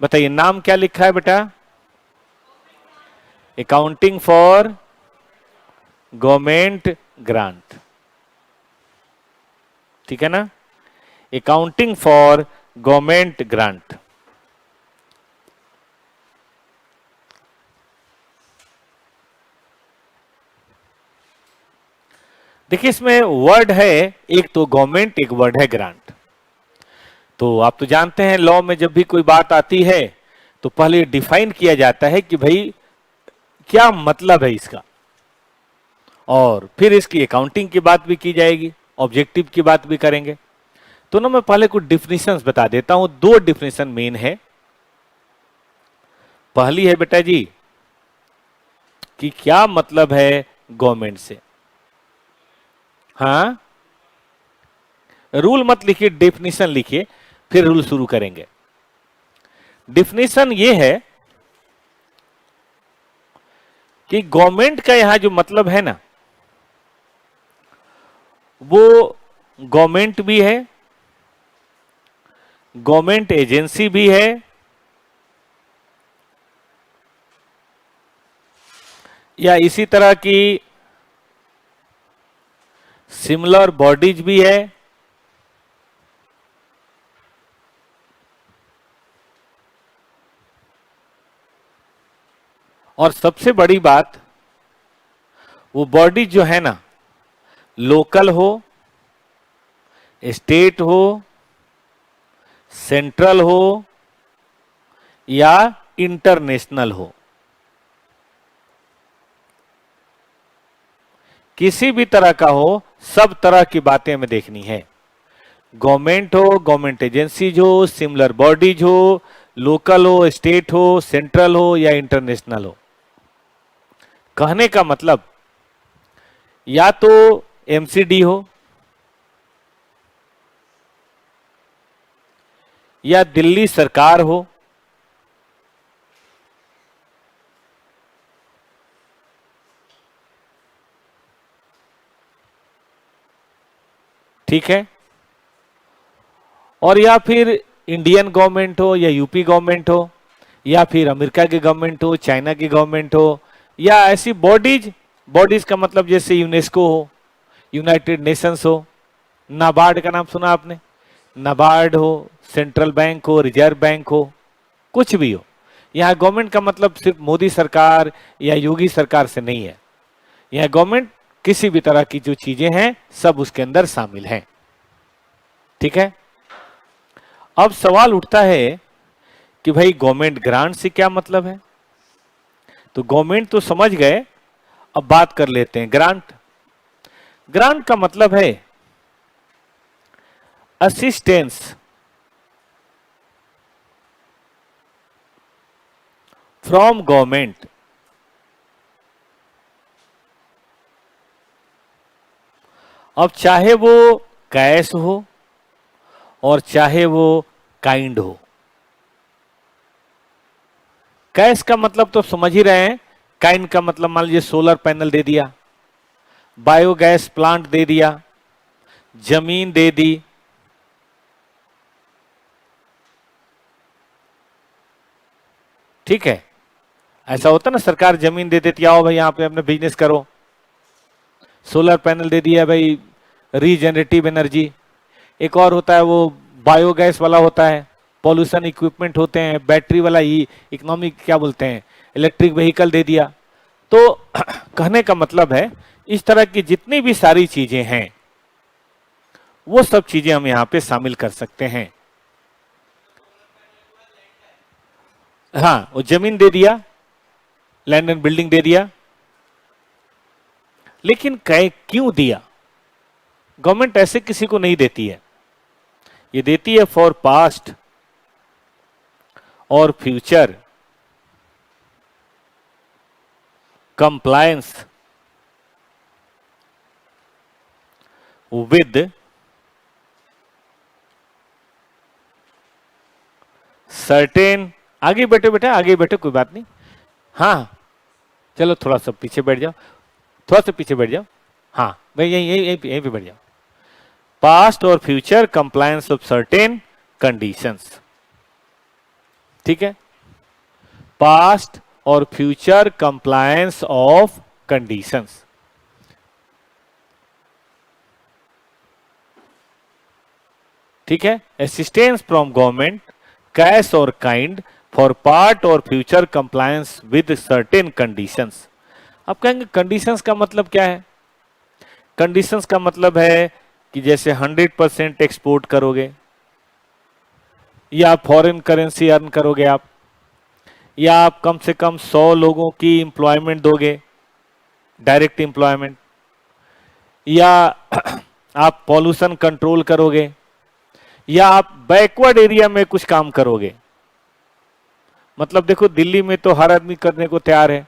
बताइए नाम क्या लिखा है बेटा? अकाउंटिंग फॉर गवर्नमेंट ग्रांट, ठीक है ना? Accounting for government grant. देखिए इसमें वर्ड है, एक तो गवर्नमेंट, एक वर्ड है ग्रांट। तो आप तो जानते हैं लॉ में जब भी कोई बात आती है तो पहले डिफाइन किया जाता है कि भाई क्या मतलब है इसका, और फिर इसकी अकाउंटिंग की बात भी की जाएगी, ऑब्जेक्टिव की बात भी करेंगे। तो ना मैं पहले कुछ डिफिनेशंस बता देता हूं, दो डिफिनेशन मेन है। पहली है बेटा जी कि क्या मतलब है गवर्नमेंट से। हाँ, रूल मत लिखिए, डेफिनेशन लिखिए, फिर रूल शुरू करेंगे। डिफिनेशन ये है कि गवर्नमेंट का यहां जो मतलब है ना, वो गवर्नमेंट भी है, गवर्नमेंट एजेंसी भी है, या इसी तरह की सिमिलर बॉडीज भी है, और सबसे बड़ी बात वो बॉडीज जो है ना, लोकल हो, स्टेट हो, सेंट्रल हो या इंटरनेशनल हो, किसी भी तरह का हो, सब तरह की बातें हमें देखनी है। गवर्नमेंट हो, गवर्नमेंट एजेंसीज हो, सिमिलर बॉडीज हो, लोकल हो, स्टेट हो, सेंट्रल हो या इंटरनेशनल हो। कहने का मतलब या तो एमसीडी हो या दिल्ली सरकार हो, ठीक है, और या फिर इंडियन गवर्नमेंट हो या यूपी गवर्नमेंट हो या फिर अमेरिका की गवर्नमेंट हो, चाइना की गवर्नमेंट हो, या ऐसी बॉडीज, बॉडीज का मतलब जैसे यूनेस्को हो, यूनाइटेड नेशंस हो, नाबार्ड का नाम सुना आपने? नाबार्ड हो, सेंट्रल बैंक हो, रिजर्व बैंक हो, कुछ भी हो। यहां गवर्नमेंट का मतलब सिर्फ मोदी सरकार या योगी सरकार से नहीं है। यह गवर्नमेंट किसी भी तरह की जो चीजें हैं सब उसके अंदर शामिल हैं, ठीक है। अब सवाल उठता है कि भाई गवर्नमेंट ग्रांट से क्या मतलब है? तो गवर्नमेंट तो समझ गए, अब बात कर लेते हैं ग्रांट। ग्रांट का मतलब है असिस्टेंस फ्रॉम गवर्नमेंट, अब चाहे वो कैश हो और चाहे वो काइंड हो। कैश का मतलब तो समझ ही रहे हैं, काइंड का मतलब मान लीजिए सोलर पैनल दे दिया, बायोगैस प्लांट दे दिया, जमीन दे दी, ठीक है। ऐसा होता ना, सरकार जमीन दे देती, आओ भाई यहां पे अपना बिजनेस करो। सोलर पैनल दे दिया भाई, रीजनरेटिव एनर्जी। एक और होता है वो बायोगैस वाला होता है, पॉल्यूशन इक्विपमेंट होते हैं, बैटरी वाला, इकोनॉमिक क्या बोलते हैं, इलेक्ट्रिक व्हीकल दे दिया। तो कहने का मतलब है इस तरह की जितनी भी सारी चीजें हैं वो सब चीजें हम यहां पे शामिल कर सकते हैं। हाँ, वो जमीन दे दिया, लैंड एंड बिल्डिंग दे दिया, लेकिन क्यों दिया? गवर्नमेंट ऐसे किसी को नहीं देती है, ये देती है फॉर पास्ट और फ्यूचर कंप्लायंस विद सर्टेन, आगे बैठो बेटा, आगे बैठो, कोई बात नहीं। हाँ चलो थोड़ा सा पीछे बैठ जाओ, थोड़ा सा पीछे बैठ जाओ। हाँ भाई यहीं यहीं यहीं पे बैठ जाओ। पास्ट और future compliance of certain conditions, ठीक है, पास्ट और फ्यूचर कंप्लायंस ऑफ कंडीशंस। ठीक है, असिस्टेंस फ्रॉम गवर्नमेंट कैश और काइंड फॉर पार्ट और future compliance with certain conditions. आप कहेंगे कंडीशंस का मतलब क्या है? कंडीशंस का मतलब है कि जैसे 100% एक्सपोर्ट करोगे, या फॉरेन करेंसी अर्न करोगे आप, या आप कम से कम 100 लोगों की एम्प्लॉयमेंट दोगे, डायरेक्ट एम्प्लॉयमेंट, या आप पॉल्यूशन कंट्रोल करोगे, या आप बैकवर्ड एरिया में कुछ काम करोगे। मतलब देखो, दिल्ली में तो हर आदमी करने को तैयार है,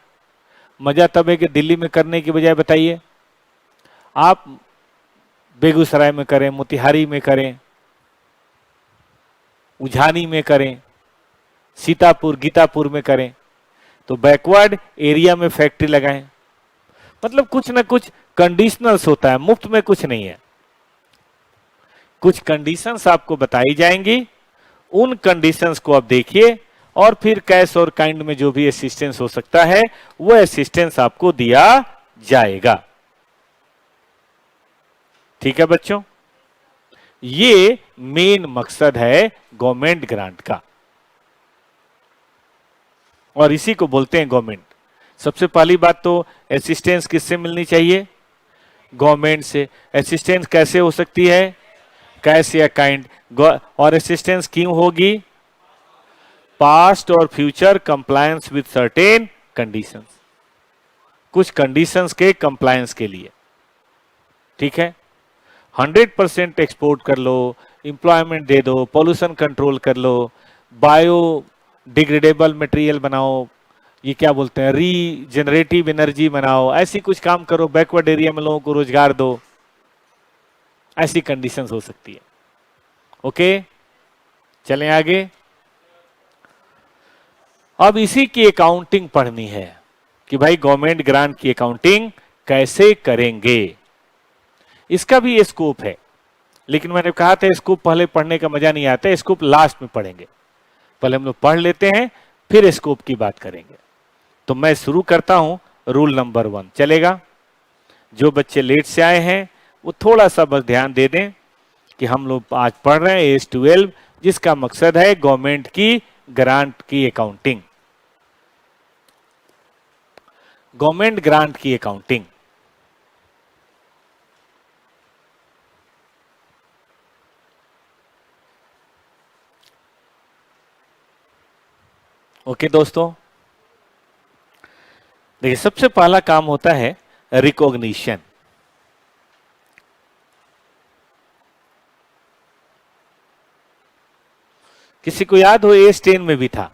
मजा तब है कि दिल्ली में करने की बजाय बताइए आप बेगूसराय में करें, मोतिहारी में करें, उझानी में करें, सीतापुर गीतापुर में करें, तो बैकवर्ड एरिया में फैक्ट्री लगाएं। मतलब कुछ ना कुछ कंडीशनल्स होता है, मुफ्त में कुछ नहीं है। कुछ कंडीशंस आपको बताई जाएंगी, उन कंडीशंस को आप देखिए, और फिर कैश और काइंड में जो भी असिस्टेंस हो सकता है वो असिस्टेंस आपको दिया जाएगा। ठीक है बच्चों, ये मेन मकसद है गवर्नमेंट ग्रांट का, और इसी को बोलते हैं गवर्नमेंट। सबसे पहली बात तो असिस्टेंस किससे मिलनी चाहिए? गवर्नमेंट से। असिस्टेंस कैसे हो सकती है? कैश या काइंड। और असिस्टेंस क्यों होगी? पास्ट और future compliance with certain conditions, कुछ कंडीशंस के कंप्लायंस के लिए। ठीक है, 100% एक्सपोर्ट कर लो, एम्प्लॉयमेंट दे दो, पॉल्यूशन कंट्रोल कर लो, बायो डिग्रेडेबल मटेरियल बनाओ, ये क्या बोलते हैं, रीजनरेटिव एनर्जी बनाओ, ऐसी कुछ काम करो, बैकवर्ड एरिया में लोगों को रोजगार दो, ऐसी कंडीशंस हो सकती है। ओके, चलें आगे। अब इसी की अकाउंटिंग पढ़नी है कि भाई गवर्नमेंट ग्रांट की अकाउंटिंग कैसे करेंगे। इसका भी स्कोप है, लेकिन मैंने कहा था स्कोप पहले पढ़ने का मजा नहीं आता, स्कोप लास्ट में पढ़ेंगे। पहले हम लोग पढ़ लेते हैं, फिर स्कोप की बात करेंगे। तो मैं शुरू करता हूं रूल नंबर 1। चलेगा? जो बच्चे लेट से आए हैं वो थोड़ा सा बस ध्यान दे दें कि हम लोग आज पढ़ रहे हैं AS 12, जिसका मकसद है गवर्नमेंट की ग्रांट की अकाउंटिंग। गवर्नमेंट ग्रांट की अकाउंटिंग। ओके दोस्तों, देखिए सबसे पहला काम होता है रिकॉग्निशन। किसी को याद हो AS 10 में भी था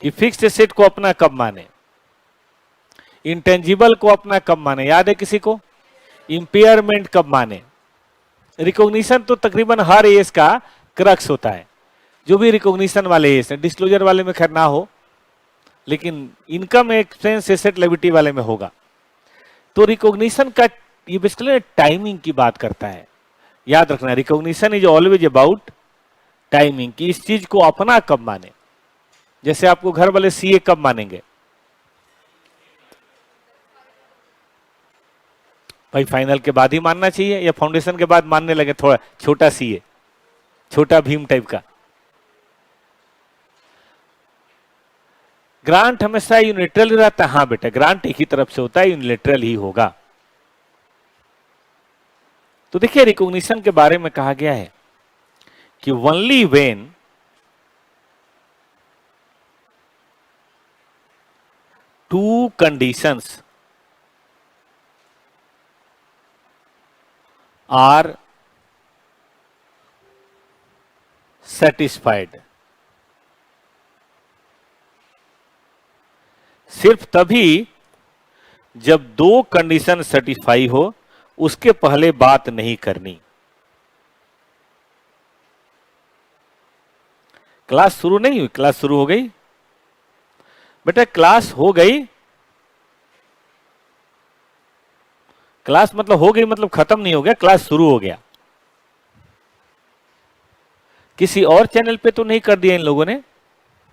कि फिक्स्ड एसेट को अपना कब माने, इंटेंजिबल को अपना कब माने, याद है किसी को? इंपेयरमेंट कब माने। रिकॉग्निशन तो तकरीबन हर एस का क्रक्स होता है, जो भी रिकॉग्निशन वाले एस है। डिस्क्लोजर वाले में खैर ना हो, लेकिन इनकम एक्सपेंस एसेट लायबिलिटी वाले में होगा। तो रिकॉग्निशन का ये बेसिकली टाइमिंग की बात करता है। याद रखना, recognition is always about timing, कि इस चीज को अपना कब माने। जैसे आपको घर वाले सीए कब मानेंगे? भाई फाइनल के बाद ही मानना चाहिए, या फाउंडेशन के बाद मानने लगे थोड़ा छोटा सीए, छोटा भीम टाइप का? ग्रांट हमेशा यूनिलेटरल रहता है। हाँ बेटा, ग्रांट एक ही तरफ से होता है, यूनिलेटरल ही होगा। तो देखिए रिकॉग्निशन के बारे में कहा गया है कि only when two conditions are satisfied, सिर्फ तभी जब दो कंडीशन सेटिस्फाई हो, उसके पहले बात नहीं करनी। क्लास शुरू नहीं हुई? क्लास शुरू हो गई बेटा, क्लास हो गई। क्लास मतलब हो गई मतलब खत्म नहीं हो गया, क्लास शुरू हो गया। किसी और चैनल पे तो नहीं कर दिया इन लोगों ने?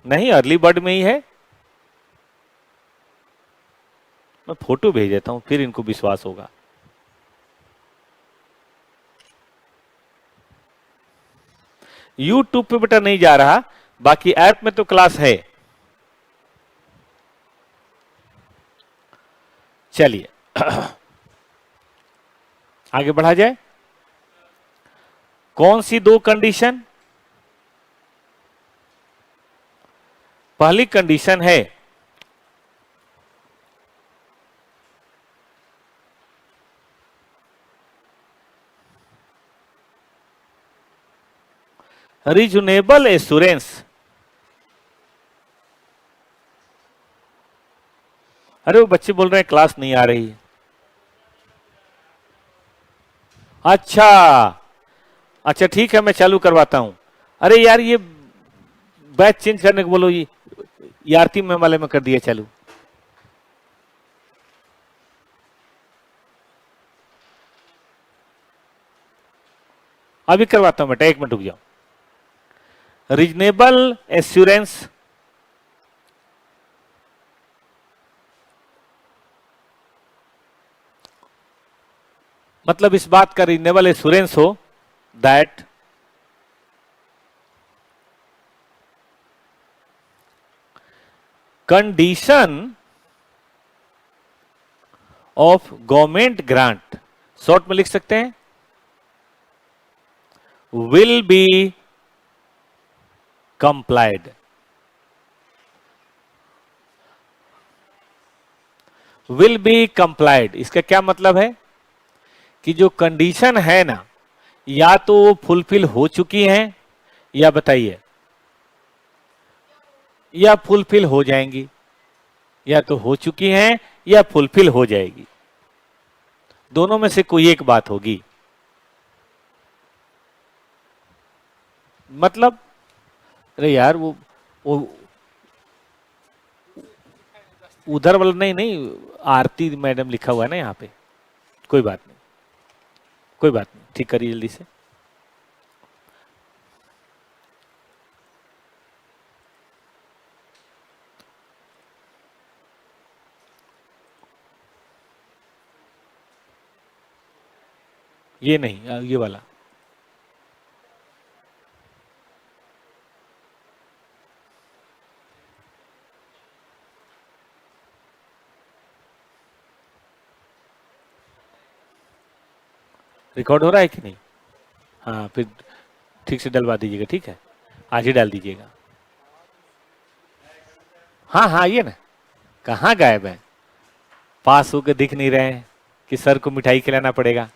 नहीं, अर्ली बर्ड में ही है। मैं फोटो भेज देता हूं, फिर इनको विश्वास होगा। यूट्यूब पे बेटा नहीं जा रहा, बाकी ऐप में तो क्लास है। चलिए आगे बढ़ा जाए। कौन सी दो कंडीशन? पहली कंडीशन है रीजनेबल एश्योरेंस। अरे वो बच्चे बोल रहे हैं क्लास नहीं आ रही। अच्छा अच्छा ठीक है, मैं चालू करवाता हूं। अरे यार ये बैच चेंज करने को बोलो, ये आरती में वाले में कर दिया चालू। अभी करवाता हूं बेटा, एक मिनट रुक जाओ। रीजनेबल एश्योरेंस मतलब इस बात का रीजनेबल एश्योरेंस हो that condition of government grant, short में लिख सकते हैं, will be complied. Will be complied इसका क्या मतलब है कि जो कंडीशन है ना, या तो वो फुलफिल हो चुकी हैं, या बताइए, या फुलफिल हो जाएंगी। या तो हो चुकी हैं या फुलफिल हो जाएगी, दोनों में से कोई एक बात होगी। मतलब अरे यार वो उधर वाला नहीं नहीं, आरती मैडम लिखा हुआ है ना यहाँ पे। कोई बात नहीं, कोई बात नहीं, ठीक करिए जल्दी से। ये नहीं, ये वाला। रिकॉर्ड हो रहा है कि नहीं? हाँ फिर ठीक से डलवा दीजिएगा, ठीक है, आज ही डाल दीजिएगा। हाँ हाँ आइए ना। कहाँ गायब है? पास होकर दिख नहीं रहे हैं कि सर को मिठाई खिलाना पड़ेगा।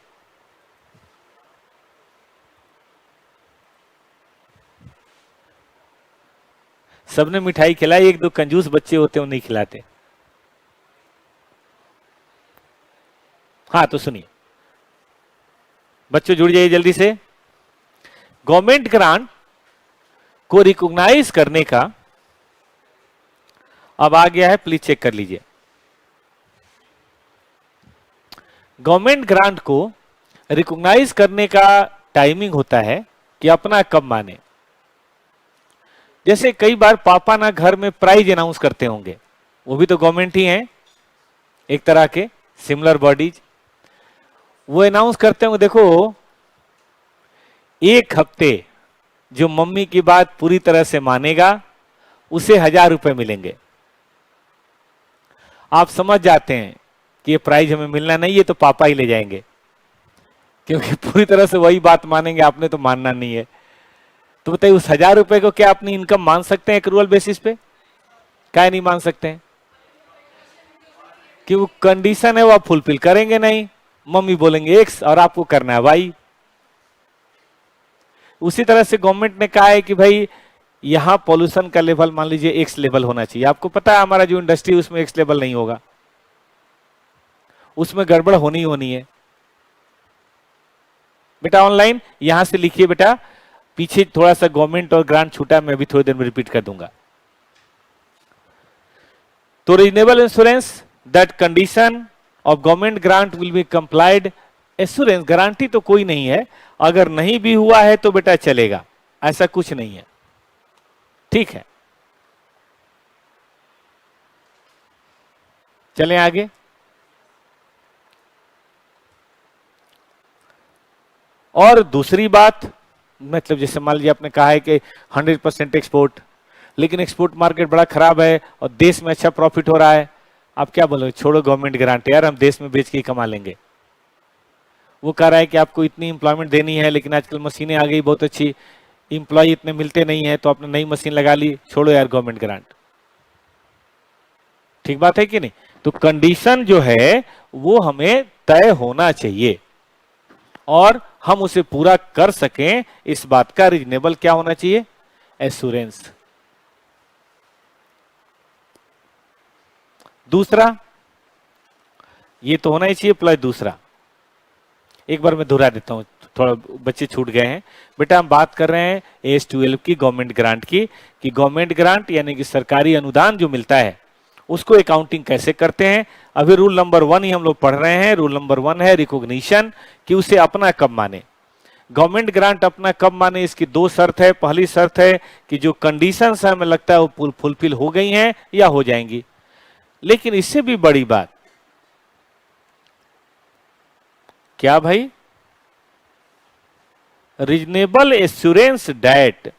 सबने मिठाई खिलाई, एक दो कंजूस बच्चे होते हैं, नहीं खिलाते। हाँ तो सुनिए बच्चों, जुड़ जाइए जल्दी से। गवर्नमेंट ग्रांट को रिकॉग्नाइज करने का अब आ गया है, प्लीज चेक कर लीजिए। गवर्नमेंट ग्रांट को रिकॉग्नाइज करने का टाइमिंग होता है कि अपना कब माने। जैसे कई बार पापा ना घर में प्राइज अनाउंस करते होंगे, वो भी तो गवर्नमेंट ही हैं, एक तरह के सिमिलर बॉडीज। वो अनाउंस करते होंगे, देखो एक हफ्ते जो मम्मी की बात पूरी तरह से मानेगा उसे 1000 रुपए मिलेंगे। आप समझ जाते हैं कि ये प्राइज हमें मिलना नहीं, ये तो पापा ही ले जाएंगे, क्योंकि पूरी तरह से वही बात मानेंगे, आपने तो मानना नहीं है। तो बताइए उस 1000 रुपए को क्या अपनी इनकम मान सकते हैं एक्रूअल बेसिस पे? क्या नहीं मान सकते हैं? कि वो कंडीशन है वो आप फुलफिल करेंगे नहीं, मम्मी बोलेंगे एक्स और आपको करना है वाई। उसी तरह से गवर्नमेंट ने कहा है कि भाई यहां पॉल्यूशन का लेवल मान लीजिए एक्स लेवल होना चाहिए। आपको पता है हमारा जो इंडस्ट्री उसमें एक्स लेवल नहीं होगा, उसमें गड़बड़ होनी होनी है। बेटा ऑनलाइन यहां से लिखिए बेटा, पीछे थोड़ा सा गवर्नमेंट और ग्रांट छूटा, मैं भी थोड़ी देर में रिपीट कर दूंगा। तो reasonable insurance that condition of government grant will B complied. Assurance guarantee तो कोई नहीं है, अगर नहीं भी हुआ है तो बेटा चलेगा, ऐसा कुछ नहीं है, ठीक है। चलें आगे। और दूसरी बात, मतलब जैसे मान लीजिए आपने कहा है कि 100% एक्सपोर्ट, लेकिन एक्सपोर्ट मार्केट बड़ा खराब है और देश में अच्छा प्रॉफिट हो रहा है, आप क्या बोलोगे? छोड़ो गवर्नमेंट ग्रांट यार, हम देश में बेच के ही कमा लेंगे। वो कह रहा है कि आपको इतनी एम्प्लॉयमेंट देनी है, लेकिन आजकल मशीनें आ गई बहुत अच्छी, एम्प्लॉय इतने मिलते नहीं है, तो आपने नई मशीन लगा ली, छोड़ो यार गवर्नमेंट ग्रांट। ठीक बात है कि नहीं? तो कंडीशन जो है वो हमें तय होना चाहिए और हम उसे पूरा कर सकें, इस बात का रीजनेबल क्या होना चाहिए? एश्योरेंस। दूसरा, ये तो होना ही चाहिए, प्लस दूसरा एक बार मैं दोहरा देता हूं, थोड़ा बच्चे छूट गए हैं। बेटा हम बात कर रहे हैं AS12 की गवर्नमेंट ग्रांट की, कि गवर्नमेंट ग्रांट यानी कि सरकारी अनुदान जो मिलता है उसको अकाउंटिंग कैसे करते हैं। अभी रूल नंबर 1 ही हम लोग पढ़ रहे हैं। रूल नंबर 1 है रिकॉग्निशन, कि उसे अपना कब माने। गवर्नमेंट ग्रांट अपना कब माने, इसकी दो शर्त है। पहली शर्त है कि जो कंडीशंस है हमें लगता है वो फुलफिल हो गई हैं या हो जाएंगी। लेकिन इससे भी बड़ी बात क्या भाई? Reasonable assurance that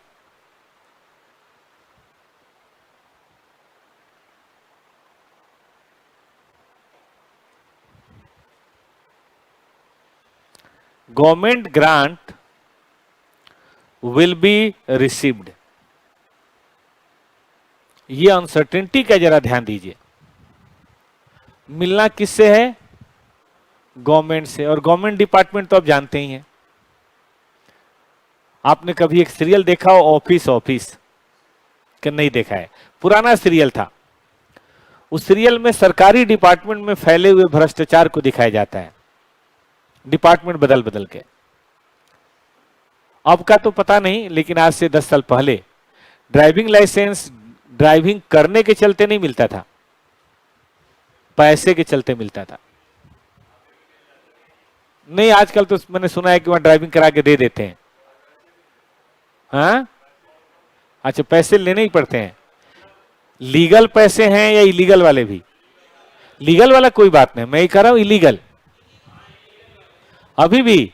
government grant will be received. ये अनसर्टेनिटी का जरा ध्यान दीजिए। मिलना किससे है? गवर्नमेंट से। और गवर्नमेंट डिपार्टमेंट तो आप जानते ही हैं। आपने कभी एक सीरियल देखा हो ऑफिस ऑफिस? कि नहीं देखा है? पुराना सीरियल था। उस सीरियल में सरकारी डिपार्टमेंट में फैले हुए भ्रष्टाचार को दिखाया जाता है, डिपार्टमेंट बदल बदल के। अब का तो पता नहीं, लेकिन आज से 10 साल पहले ड्राइविंग लाइसेंस ड्राइविंग करने के चलते नहीं मिलता था, पैसे के चलते मिलता था। नहीं, आजकल तो मैंने सुना है कि वहां ड्राइविंग करा के दे देते हैं। हाँ, अच्छा, पैसे लेने ही पड़ते हैं। लीगल पैसे हैं या इलीगल वाले भी? लीगल वाला कोई बात नहीं, मैं ही कह रहा हूं इलीगल। अभी भी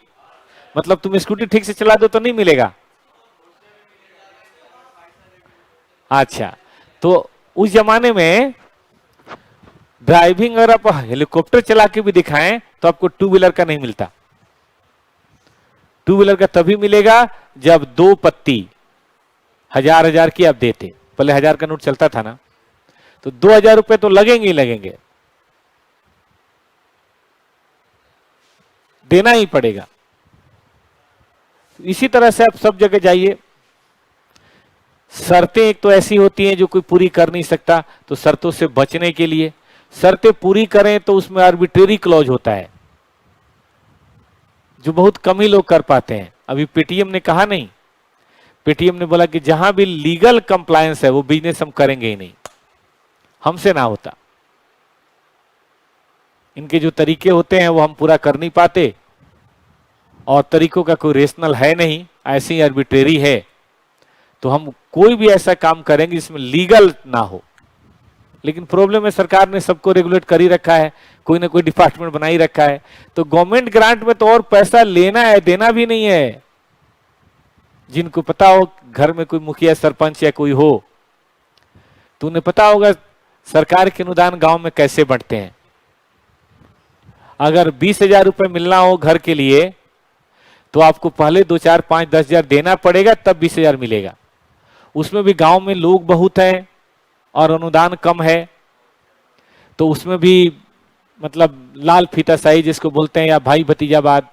मतलब तुम स्कूटी ठीक से चला दो तो नहीं मिलेगा? अच्छा, तो उस जमाने में ड्राइविंग अगर आप हेलीकॉप्टर चला के भी दिखाएं तो आपको टू व्हीलर का नहीं मिलता। टू व्हीलर का तभी मिलेगा जब 2 पत्ती 1000 की आप देते। पहले 1000 का नोट चलता था ना, तो 2000 रुपए तो लगेंगे ही लगेंगे, देना ही पड़ेगा। इसी तरह से आप सब जगह जाइए, शर्तें एक तो ऐसी होती हैं जो कोई पूरी कर नहीं सकता, तो शर्तों से बचने के लिए शर्तें पूरी करें तो उसमें आर्बिट्रेरी क्लॉज होता है जो बहुत कम ही लोग कर पाते हैं। अभी पेटीएम ने कहा नहीं, पेटीएम ने बोला कि जहां भी लीगल कंप्लायंस है वो बिजनेस हम करेंगे ही नहीं, हमसे ना होता। इनके जो तरीके होते हैं वो हम पूरा कर नहीं पाते और तरीकों का कोई रेशनल है नहीं, ऐसी आर्बिट्रेरी है। तो हम कोई भी ऐसा काम करेंगे जिसमें लीगल ना हो। लेकिन प्रॉब्लम है सरकार ने सबको रेगुलेट कर ही रखा है, कोई ना कोई डिपार्टमेंट बना ही रखा है। तो गवर्नमेंट ग्रांट में तो और पैसा लेना है, देना भी नहीं है। जिनको पता हो, घर में कोई मुखिया सरपंच या कोई हो, तो उन्हें पता होगा सरकार के अनुदान गांव में कैसे बढ़ते हैं। अगर 20,000 रुपए मिलना हो घर के लिए तो आपको पहले 2, 4, 5, 10,000 देना पड़ेगा, तब 20,000 मिलेगा। उसमें भी गांव में लोग बहुत हैं और अनुदान कम है, तो उसमें भी मतलब लाल फीताशाही जिसको बोलते हैं या भाई भतीजावाद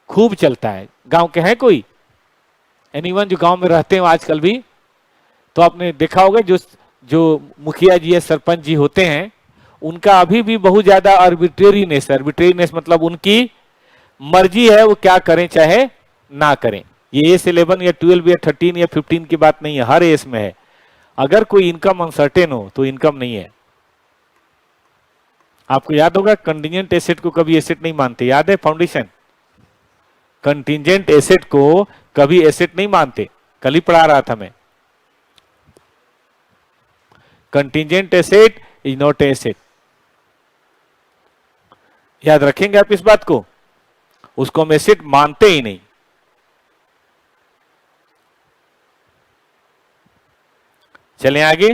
खूब चलता है। गांव के हैं कोई एनीवन जो गांव में रहते हैं आजकल भी? तो आपने देखा होगा जो जो मुखिया जी या सरपंच जी होते हैं उनका अभी भी बहुत ज्यादा आर्बिट्रेरीनेस। आर्बिट्रेरीनेस मतलब उनकी मर्जी है, वो क्या करें चाहे ना करें। ये एस 11 या 12 या 13 या 15 की बात नहीं है, हर एज में है। अगर कोई इनकम अनसर्टेन हो तो इनकम नहीं है। आपको याद होगा कंटिजेंट एसेट को कभी एसेट नहीं मानते, याद है? फाउंडेशन कंटिजेंट एसेट को कभी एसेट नहीं मानते, कल ही पढ़ा रहा था मैं। Contingent asset is not asset. याद रखेंगे आप इस बात को, उसको हम एसेट मानते ही नहीं। चलें आगे।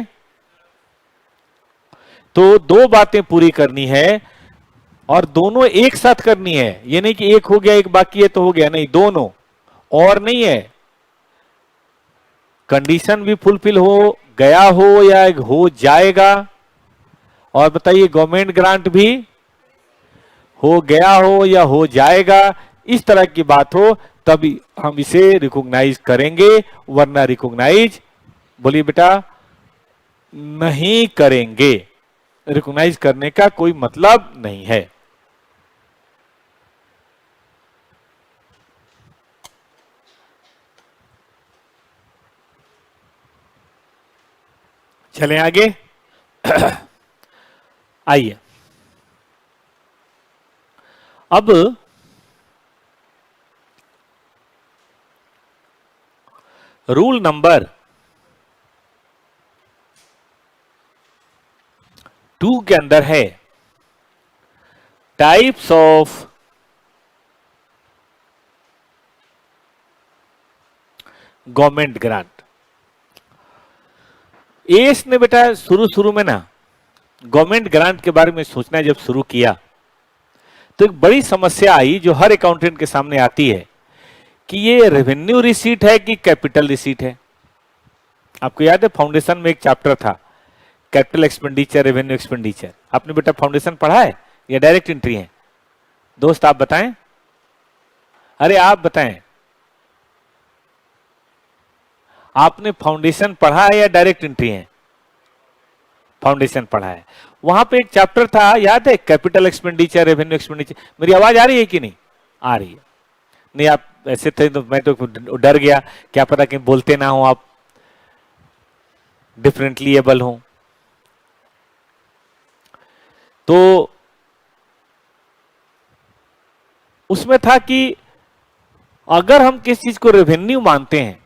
तो दो बातें पूरी करनी है और दोनों एक साथ करनी है। ये नहीं कि एक हो गया एक बाकी है तो हो गया, नहीं, दोनों। और नहीं है, कंडीशन भी फुलफिल हो गया हो या हो जाएगा, और बताइए गवर्नमेंट ग्रांट भी हो गया हो या हो जाएगा, इस तरह की बात हो तभी हम इसे रिकॉग्नाइज करेंगे, वरना रिकॉग्नाइज, बोलिए बेटा, नहीं करेंगे। रिकॉग्नाइज करने का कोई मतलब नहीं है। चलें आगे। आइए अब रूल नंबर 2 के अंदर है types of government grant. S ने बेटा शुरू में ना गवर्नमेंट ग्रांट के बारे में सोचना जब शुरू किया तो एक बड़ी समस्या आई जो हर अकाउंटेंट के सामने आती है कि ये रेवेन्यू रिसीट है कि कैपिटल रिसीट है। आपको याद है फाउंडेशन में एक चैप्टर था कैपिटल एक्सपेंडिचर, रेवेन्यू एक्सपेंडिचर। आपने बेटा फाउंडेशन पढ़ा है या डायरेक्ट एंट्री है? दोस्त आप बताएं, अरे आप बताएं, आपने फाउंडेशन पढ़ा है या डायरेक्ट एंट्री है? फाउंडेशन पढ़ा है। वहां पे एक चैप्टर था याद है, कैपिटल एक्सपेंडिचर, रेवेन्यू एक्सपेंडिचर। मेरी आवाज आ रही है कि नहीं आ रही है? नहीं, आप ऐसे थे तो मैं तो डर गया, क्या पता कि बोलते ना हो आप, डिफरेंटली एबल हो। तो उसमें था कि अगर हम किसी चीज को रेवेन्यू मानते हैं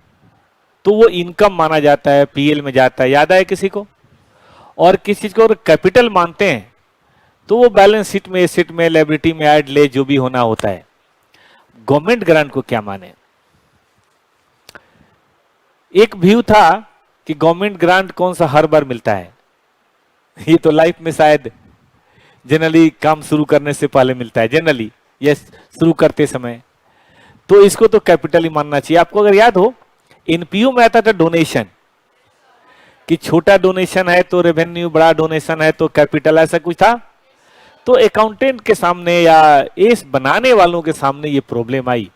तो वो इनकम माना जाता है, पीएल में जाता है, याद आए किसी को? और किसी चीज को कैपिटल मानते हैं तो वो बैलेंस शीट में, एसेट में, लायबिलिटी में ऐड ले जो भी होना होता है। गवर्नमेंट ग्रांट को क्या माने? एक व्यू था कि गवर्नमेंट ग्रांट कौन सा हर बार मिलता है, ये तो लाइफ में शायद जनरली काम शुरू करने से पहले मिलता है, जनरली यस, शुरू करते समय। तो इसको तो कैपिटल ही मानना चाहिए। आपको अगर याद हो एनपीओ में आता था डोनेशन, कि छोटा डोनेशन है तो रेवेन्यू, बड़ा डोनेशन है तो कैपिटल, ऐसा कुछ था। तो अकाउंटेंट के सामने या एस बनाने वालों के सामने ये प्रॉब्लम आई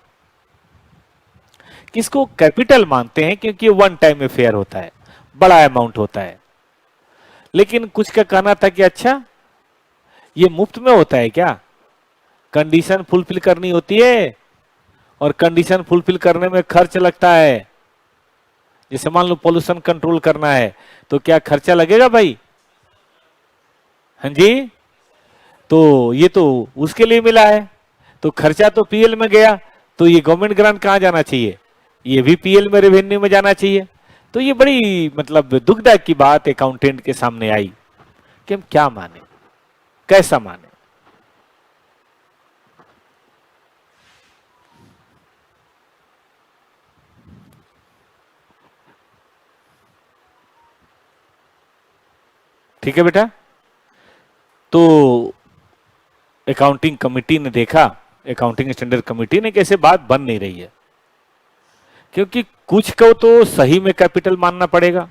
कि इसको कैपिटल मानते हैं क्योंकि वन टाइम अफेयर होता है, बड़ा अमाउंट होता है। लेकिन कुछ का कहना था कि अच्छा ये मुफ्त में होता है क्या? कंडीशन फुलफिल करनी होती है और कंडीशन फुलफिल करने में खर्च लगता है। जैसे मान लो पोल्यूशन कंट्रोल करना है तो क्या खर्चा लगेगा भाई? हाँ जी, तो ये तो उसके लिए मिला है, तो खर्चा तो पीएल में गया, तो ये गवर्नमेंट ग्रांट कहां जाना चाहिए? ये भी पीएल में, रेवेन्यू में जाना चाहिए। तो ये बड़ी मतलब दुखदायक की बात अकाउंटेंट के सामने आई कि हम क्या माने, कैसा माने। ठीक है बेटा। तो अकाउंटिंग कमेटी ने देखा, अकाउंटिंग स्टैंडर्ड कमेटी ने, कैसे बात बन नहीं रही है, क्योंकि कुछ को तो सही में कैपिटल मानना पड़ेगा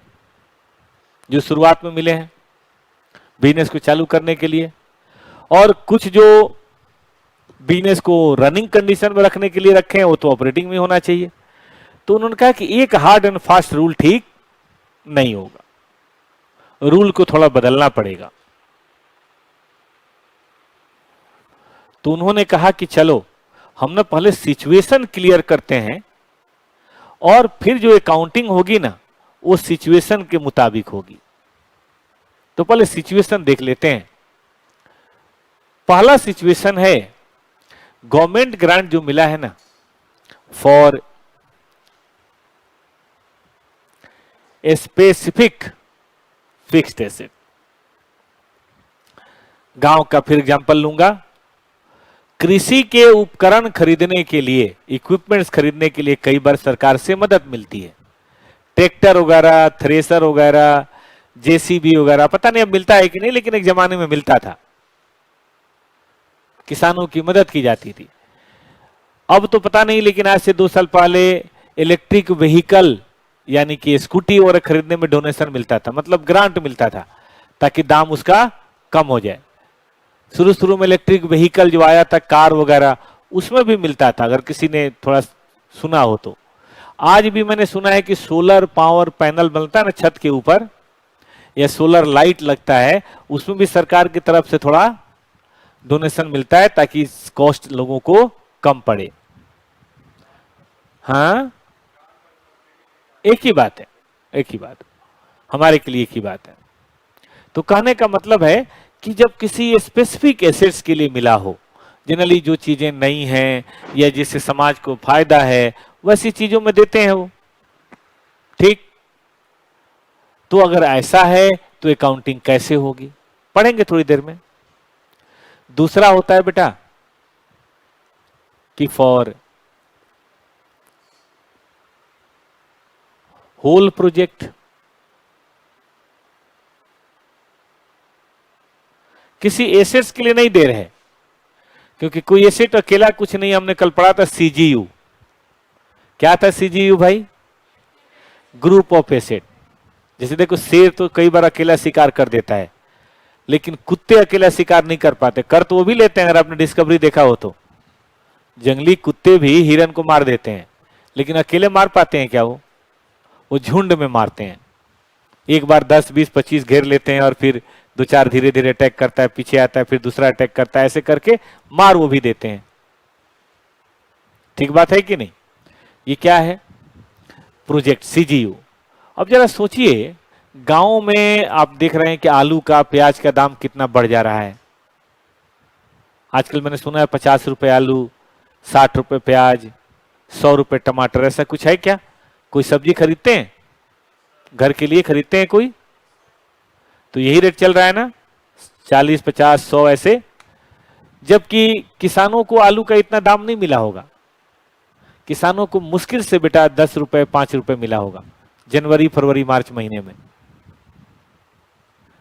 जो शुरुआत में मिले हैं बिजनेस को चालू करने के लिए, और कुछ जो बिजनेस को रनिंग कंडीशन में रखने के लिए रखे हैं वो तो ऑपरेटिंग में होना चाहिए। तो उन्होंने कहा कि एक हार्ड एंड फास्ट रूल ठीक नहीं होगा, रूल को थोड़ा बदलना पड़ेगा। तो उन्होंने कहा कि चलो हम ना पहले सिचुएशन क्लियर करते हैं और फिर जो अकाउंटिंग होगी ना वो सिचुएशन के मुताबिक होगी। तो पहले सिचुएशन देख लेते हैं। पहला सिचुएशन है गवर्नमेंट ग्रांट जो मिला है ना for a specific fixed asset. गांव का फिर एग्जांपल लूंगा, कृषि के उपकरण खरीदने के लिए, इक्विपमेंट्स खरीदने के लिए कई बार सरकार से मदद मिलती है। ट्रैक्टर वगैरह, थ्रेसर वगैरह, जेसीबी वगैरह, पता नहीं अब मिलता है कि नहीं, लेकिन एक जमाने में मिलता था, किसानों की मदद की जाती थी। अब तो पता नहीं, लेकिन आज से 2 साल पहले इलेक्ट्रिक व्हीकल यानी कि स्कूटी वगैरह खरीदने में डोनेशन मिलता था, मतलब ग्रांट मिलता था ताकि दाम उसका कम हो जाए। शुरू शुरू में इलेक्ट्रिक व्हीकल जो आया था, कार वगैरह, उसमें भी मिलता था, अगर किसी ने थोड़ा सुना हो तो। आज भी मैंने सुना है कि सोलर पावर पैनल बनता है ना छत के ऊपर, या सोलर लाइट लगता है, उसमें भी सरकार की तरफ से थोड़ा डोनेशन मिलता है ताकि कॉस्ट लोगों को कम पड़े। हाँ, एक ही बात है, एक ही बात, हमारे के लिए एक ही बात है। तो कहने का मतलब है कि जब किसी स्पेसिफिक एसेट्स के लिए मिला हो, जनरली जो चीजें नई हैं या जिससे समाज को फायदा है, वैसी चीजों में देते हैं वो, ठीक। तो अगर ऐसा है तो अकाउंटिंग कैसे होगी, पढ़ेंगे थोड़ी देर में। दूसरा होता है बेटा कि फॉर होल प्रोजेक्ट, किसी एसेट्स के लिए नहीं दे रहे, क्योंकि कोई एसेट अकेला कुछ नहीं, हमने कल पढ़ा था सीजीयू। क्या था सीजीयू भाई? Group of asset. जैसे देखो, शेर तो कई बार अकेला शिकार कर देता है, लेकिन कुत्ते अकेला शिकार नहीं कर पाते, कर तो वो भी लेते हैं, अगर आपने डिस्कवरी देखा हो तो। जंगली कुत्ते भी हिरन को मार देते हैं, लेकिन अकेले मार पाते हैं क्या? वो झुंड में मारते हैं। एक बार 10, 20, 25 घेर लेते हैं और फिर 2-4 धीरे धीरे अटैक करता है, पीछे आता है, फिर दूसरा अटैक करता है, ऐसे करके मार वो भी देते हैं। ठीक बात है कि नहीं? ये क्या है? Project CGU. अब जरा सोचिए, गांव में आप देख रहे हैं कि आलू का, प्याज का दाम कितना बढ़ जा रहा है। आजकल मैंने सुना है 50 रुपए आलू, 60 रुपए प्याज, 100 रुपए टमाटर, ऐसा कुछ है क्या? कोई सब्जी खरीदते हैं? घर के लिए खरीदते हैं कोई? तो यही रेट चल रहा है ना, 40, 50, 100 ऐसे। जबकि किसानों को आलू का इतना दाम नहीं मिला होगा। किसानों को मुश्किल से बेटा 10 रुपए, 5 रुपए मिला होगा जनवरी, फरवरी, मार्च महीने में।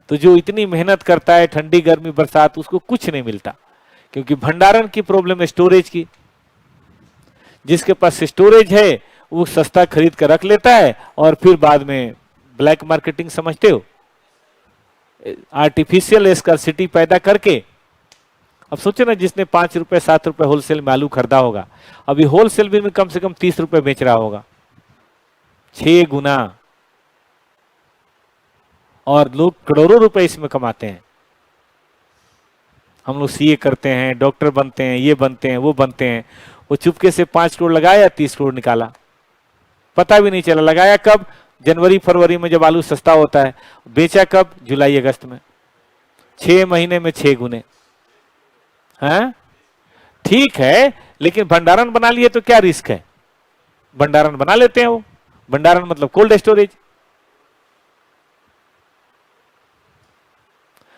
तो जो इतनी मेहनत करता है, ठंडी, गर्मी, बरसात, उसको कुछ नहीं मिलता, क्योंकि भंडारण की प्रॉब्लम है, स्टोरेज की। जिसके पास स्टोरेज है वो सस्ता खरीद कर रख लेता है और फिर बाद में ब्लैक मार्केटिंग, समझते हो, आर्टिफिशियल स्कार्सिटी पैदा करके। अब सोचो ना, जिसने 5 रुपए, 7 रुपए होलसेल में आलू खरीदा होगा, अभी होलसेल में कम से कम 30 रुपए बेच रहा होगा, 6 गुना। और लोग करोड़ों रुपए इसमें कमाते हैं। हम लोग सीए करते हैं, डॉक्टर बनते हैं, ये बनते हैं, वो बनते हैं। वो चुपके से 5 करोड़ लगाया, 30 करोड़ निकाला, पता भी नहीं चला। लगाया कब? जनवरी, फरवरी में, जब आलू सस्ता होता है। बेचा कब? जुलाई, अगस्त में। 6 महीने में 6 गुने। हाँ, ठीक है, लेकिन भंडारण बना लिए तो क्या रिस्क है? भंडारण बना लेते हैं वो। भंडारण मतलब कोल्ड स्टोरेज।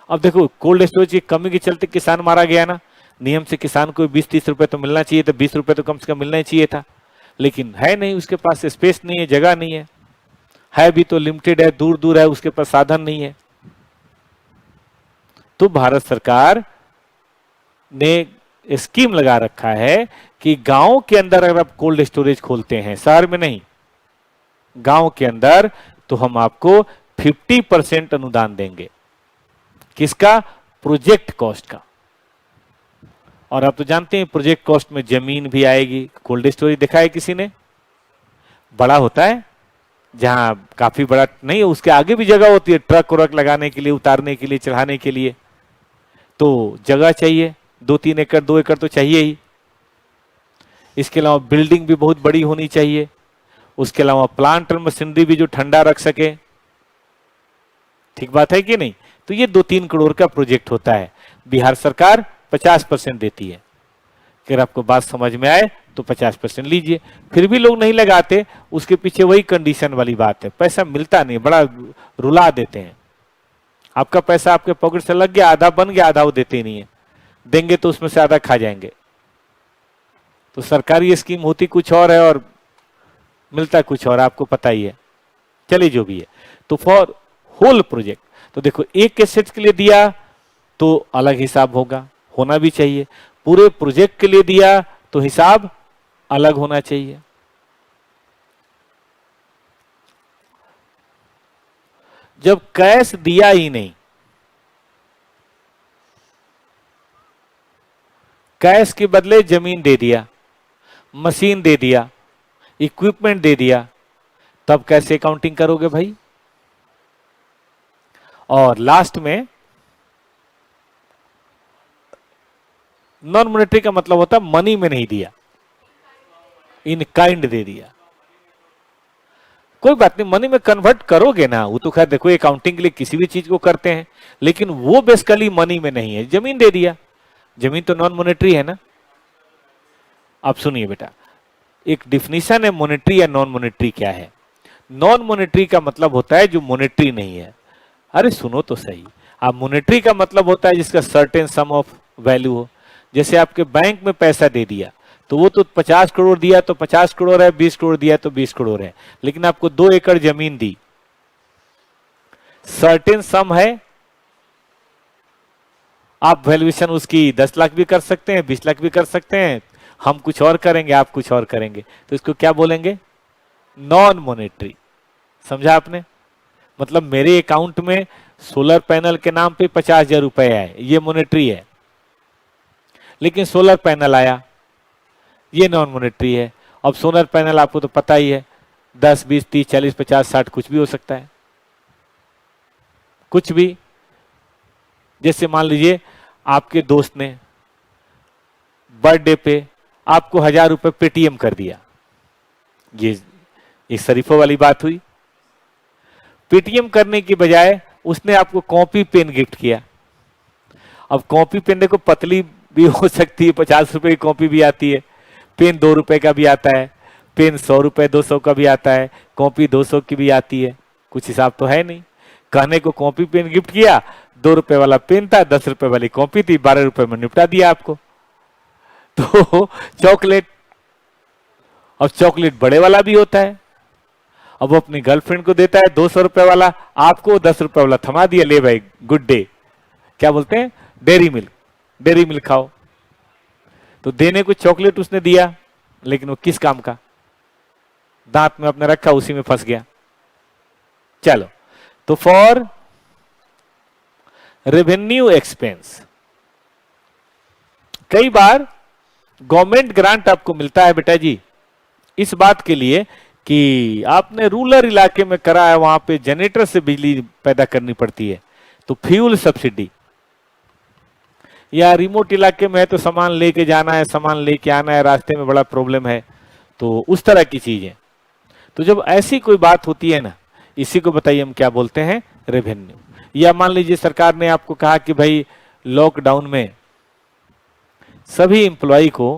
अब देखो, कोल्ड स्टोरेज की कमी के चलते किसान मारा गया ना। नियम से किसान को 20-30 रुपए तो मिलना चाहिए था, 20 रुपए तो कम से कम मिलना ही चाहिए था, लेकिन है नहीं, उसके पास स्पेस नहीं है, जगह नहीं है भी तो लिमिटेड है, दूर दूर है, उसके पास साधन नहीं है। तो भारत सरकार ने स्कीम लगा रखा है कि गांव के अंदर अगर आप कोल्ड स्टोरेज खोलते हैं, शहर में नहीं, गांव के अंदर, तो हम आपको 50% अनुदान देंगे। किसका? प्रोजेक्ट कॉस्ट का। और आप तो जानते हैं प्रोजेक्ट कॉस्ट में जमीन भी आएगी। कोल्ड स्टोरेज देखा है किसी ने? बड़ा होता है, जहां काफी बड़ा नहीं है, उसके आगे भी जगह होती है, ट्रक व्रक लगाने के लिए, उतारने के लिए, चढ़ाने के लिए। तो जगह चाहिए, 2-3 एकड़, 2 एकड़ तो चाहिए ही। इसके अलावा बिल्डिंग भी बहुत बड़ी होनी चाहिए। उसके अलावा प्लांट और मशीनरी भी जो ठंडा रख सके। ठीक बात है कि नहीं? तो ये 2-3 करोड़ का प्रोजेक्ट होता है। बिहार सरकार 50% देती है। अगर आपको बात समझ में आए तो 50% लीजिए। फिर भी लोग नहीं लगाते, उसके पीछे वही कंडीशन वाली बात है, पैसा मिलता नहीं, बड़ा रुला देते हैं। आपका पैसा आपके पॉकेट से लग गया, आधा बन गया, आधा वो देते नहीं है। देंगे तो उसमें से आधा खा जाएंगे। तो सरकारी स्कीम होती कुछ और है और मिलता कुछ और, आपको पता ही है। चलिए जो भी है, तो फॉर होल प्रोजेक्ट, तो देखो एक एसेट के लिए दिया तो अलग हिसाब होगा, होना भी चाहिए। पूरे प्रोजेक्ट के लिए दिया तो हिसाब अलग होना चाहिए। जब कैश दिया ही नहीं, कैश के बदले जमीन दे दिया, मशीन दे दिया, इक्विपमेंट दे दिया, तब कैसे अकाउंटिंग करोगे भाई? और लास्ट में नॉन मॉनेटरी का मतलब होता है मनी में नहीं दिया, इन काइंड दे दिया। कोई बात नहीं, मनी में कन्वर्ट करोगे ना, वो तो खैर देखो अकाउंटिंग के लिए किसी भी चीज को करते हैं, लेकिन वो बेसिकली मनी में नहीं है। जमीन दे दिया, जमीन तो नॉन मॉनेटरी है ना। अब सुनिए बेटा, एक डिफिनीशन है मॉनेटरी या नॉन मॉनेटरी क्या है। नॉन मॉनेटरी का मतलब होता है जो मॉनेटरी नहीं है। अरे सुनो तो सही, अब मॉनेटरी का मतलब होता है जिसका सर्टेन सम ऑफ वैल्यू हो। जैसे आपके बैंक में पैसा दे दिया तो वो तो 50 करोड़ दिया तो 50 करोड़ है, 20 करोड़ दिया तो 20 करोड़ है, लेकिन आपको 2 एकड़ जमीन दी, सर्टेन सम है, आप वैल्यूएशन उसकी 10 लाख भी कर सकते हैं, 20 लाख भी कर सकते हैं, हम कुछ और करेंगे, आप कुछ और करेंगे, तो इसको क्या बोलेंगे? Non monetary. समझा आपने? मतलब मेरे अकाउंट में सोलर पैनल के नाम पे 50,000 रुपए है, ये मॉनेटरी है, लेकिन सोलर पैनल आया, ये नॉन मॉनेटरी है। अब सोलर पैनल आपको तो पता ही है 10, 20, 30, 40, 50, 60 कुछ भी हो सकता है, कुछ भी। जैसे मान लीजिए आपके दोस्त ने बर्थडे पे आपको 1000 रुपए पेटीएम कर दिया, ये शरीफों वाली बात हुई। पेटीएम करने की बजाय उसने आपको कॉपी पेन गिफ्ट किया। अब कॉपी पेन देखो पतली भी हो सकती है, 50 रुपए की कॉपी भी आती है, पेन 2 रुपए का भी आता है, पेन 100 रुपए 200 का भी आता है, कॉपी 200 की भी आती है, कुछ हिसाब तो है नहीं। कहने को कॉपी पेन गिफ्ट किया, 2 रुपए वाला पेन था, 10 रुपए वाली कॉपी थी, 12 रुपए में निपटा दिया आपको। तो चॉकलेट, अब चॉकलेट बड़े वाला भी होता है, अब वो अपनी गर्लफ्रेंड को देता है 200 रुपए वाला, आपको 10 रुपए वाला थमा दिया, ले भाई गुड डे, क्या बोलते हैं, डेयरी मिल्क, डेयरी मिल्क खाओ। तो देने को चॉकलेट उसने दिया, लेकिन वो किस काम का? दांत में अपने रखा, उसी में फंस गया। चलो, तो फॉर रेवेन्यू एक्सपेंस, कई बार गवर्नमेंट ग्रांट आपको मिलता है बेटा जी इस बात के लिए कि आपने रूरल इलाके में करा है, वहां पे जनरेटर से बिजली पैदा करनी पड़ती है, तो फ्यूल सब्सिडी, या रिमोट इलाके में है तो सामान लेके जाना है, सामान लेके आना है, रास्ते में बड़ा प्रॉब्लम है, तो उस तरह की चीजें। तो जब ऐसी कोई बात होती है ना, इसी को बताइए हम क्या बोलते हैं, रेवेन्यू। या मान लीजिए सरकार ने आपको कहा कि भाई लॉकडाउन में सभी एम्प्लॉय को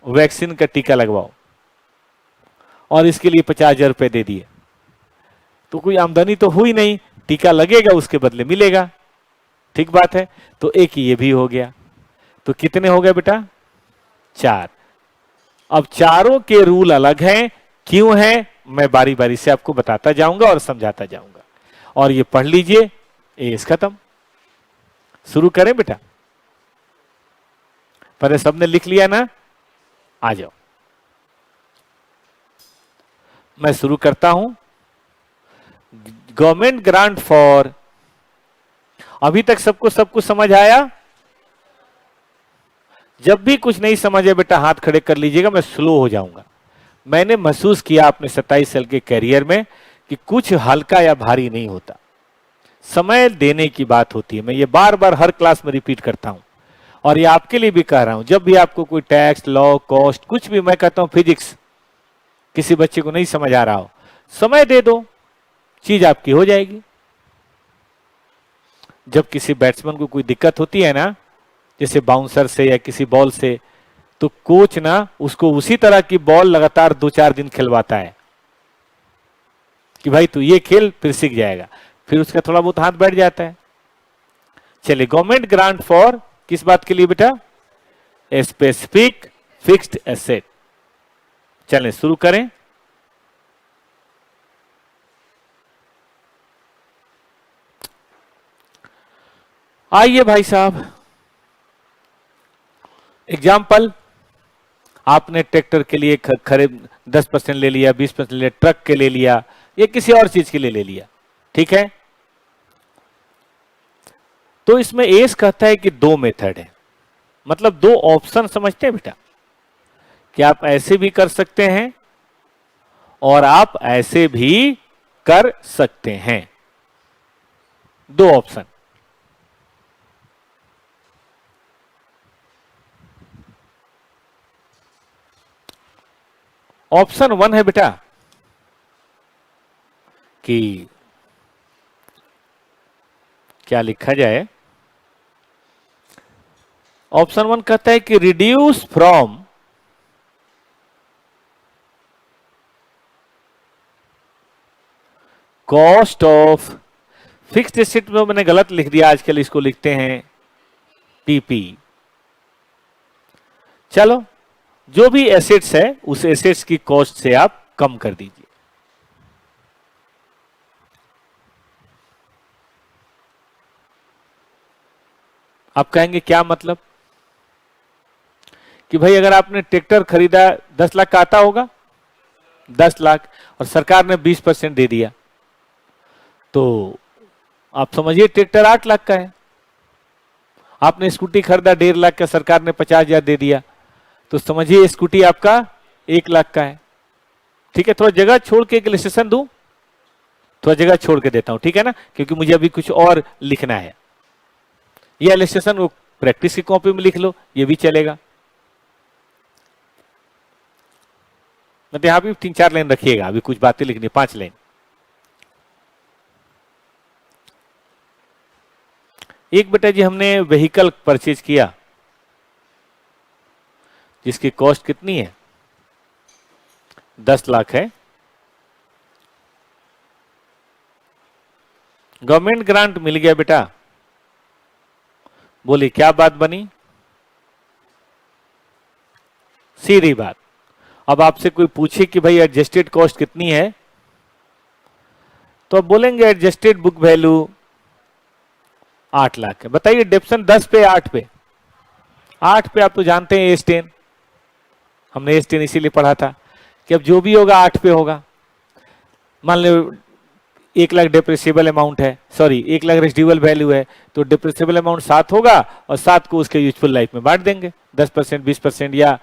वैक्सीन का टीका लगवाओ, और इसके लिए 50,000 रुपए दे दिए, तो कोई आमदनी तो हुई नहीं, टीका लगेगा उसके बदले मिलेगा, ठीक बात है। तो एक ये भी हो गया, तो कितने हो गए बेटा? 4। अब चारों के रूल अलग हैं, क्यों हैं मैं बारी बारी से आपको बताता जाऊंगा और समझाता जाऊंगा। और ये पढ़ लीजिए, एस खत्म। शुरू करें बेटा? पर सबने लिख लिया ना? आ जाओ, मैं शुरू करता हूं। गवर्नमेंट ग्रांट फॉर, अभी तक सबको सब कुछ समझ आया? जब भी कुछ नहीं समझे बेटा हाथ खड़े कर लीजिएगा, मैं स्लो हो जाऊंगा। मैंने महसूस किया अपने 27 साल के कैरियर में कि कुछ हल्का या भारी नहीं होता, समय देने की बात होती है। मैं ये बार बार हर क्लास में रिपीट करता हूं, और ये आपके लिए भी कह रहा हूं। जब भी आपको कोई टैक्स, लॉ, कॉस्ट, कुछ भी, मैं कहता हूं फिजिक्स, किसी बच्चे को नहीं समझ आ रहा हो, समय दे दो, चीज आपकी हो जाएगी। जब किसी बैट्समैन को कोई दिक्कत होती है ना, जैसे बाउंसर से या किसी बॉल से, तो कोच ना उसको उसी तरह की बॉल लगातार 2-4 दिन खिलवाता है कि भाई तू ये खेल, फिर सीख जाएगा, फिर उसका थोड़ा बहुत हाथ बैठ जाता है। चलिए, गवर्नमेंट ग्रांट फॉर किस बात के लिए बेटा? Specific fixed asset. चलें शुरू करें। आइए भाई साहब, एग्जाम्पल, आपने ट्रैक्टर के लिए खरीद 10% ले लिया, 20% ले लिया, ट्रक के ले लिया, या किसी और चीज के लिए ले लिया, ठीक है। तो इसमें एस कहता है कि दो मेथड है, मतलब दो ऑप्शन, समझते हैं बेटा, कि आप ऐसे भी कर सकते हैं और आप ऐसे भी कर सकते हैं। दो ऑप्शन। ऑप्शन वन है बेटा कि क्या लिखा जाए। ऑप्शन वन कहता है कि reduce from cost of fixed asset में मैंने गलत लिख दिया, आजकल इसको लिखते हैं पीपी। चलो, जो भी एसेट्स है उस एसेट्स की कॉस्ट से आप कम कर दीजिए। आप कहेंगे क्या मतलब, कि भाई अगर आपने ट्रैक्टर खरीदा 10 लाख का आता होगा, 10 लाख, और सरकार ने 20% दे दिया, तो आप समझिए ट्रैक्टर 8 लाख का है। आपने स्कूटी खरीदा 1.5 लाख का, सरकार ने 50,000 दे दिया, तो समझिए स्कूटी आपका 1 लाख का है। ठीक है, थोड़ा जगह छोड़ के एक इलस्ट्रेशन दूं, थोड़ा जगह छोड़ के देता हूं, ठीक है ना, क्योंकि मुझे अभी कुछ और लिखना है। यह इलस्ट्रेशन वो प्रैक्टिस की कॉपी में लिख लो, ये भी चलेगा। मतलब यहां भी 3-4 लाइन रखिएगा, अभी कुछ बातें लिखनी, 5 लाइन। एक बेटा जी हमने व्हीकल परचेज किया, जिसकी कॉस्ट कितनी है, 10 लाख है। गवर्नमेंट ग्रांट मिल गया बेटा, बोली क्या बात बनी, सीधी बात। अब आपसे कोई पूछे कि भाई एडजस्टेड कॉस्ट कितनी है, तो अब बोलेंगे एडजस्टेड बुक वैल्यू 8 लाख है। बताइए डेप्शन 10 पे 8 पे, 8 पे आप तो जानते हैं A10, हमने A10 इसीलिए पढ़ा था कि अब जो भी होगा 8 पे होगा। मान लो 1 लाख डिप्रेसिबल अमाउंट है, सॉरी 1 लाख रेसिडुअल वैल्यू है, तो डिप्रेसिबल अमाउंट 7 होगा और 7 को उसके यूजफुल लाइफ में बांट देंगे 10%, 20%, या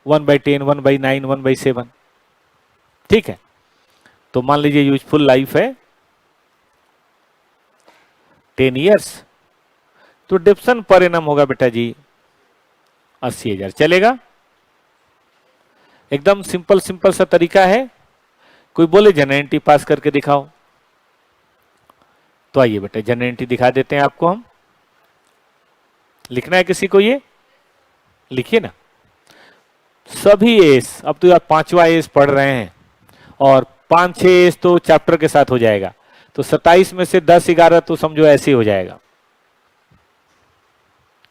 1/10, 1/9, 1/7। ठीक है, तो मान लीजिए यूजफुल लाइफ है 10 ईयर्स, तो डिप्शन पर एनम होगा बेटा जी 80,000। चलेगा, एकदम सिंपल सिंपल सा तरीका है। कोई बोले जनरेंटी पास करके दिखाओ, तो आइए बेटा जनरेंटी दिखा देते हैं आपको हम। लिखना है किसी को, ये लिखिए ना, सभी एस, अब तो आप 5वां एस पढ़ रहे हैं और 5-6 एस तो चैप्टर के साथ हो जाएगा, तो 27 में से 10-11 तो समझो ऐसे ही हो जाएगा।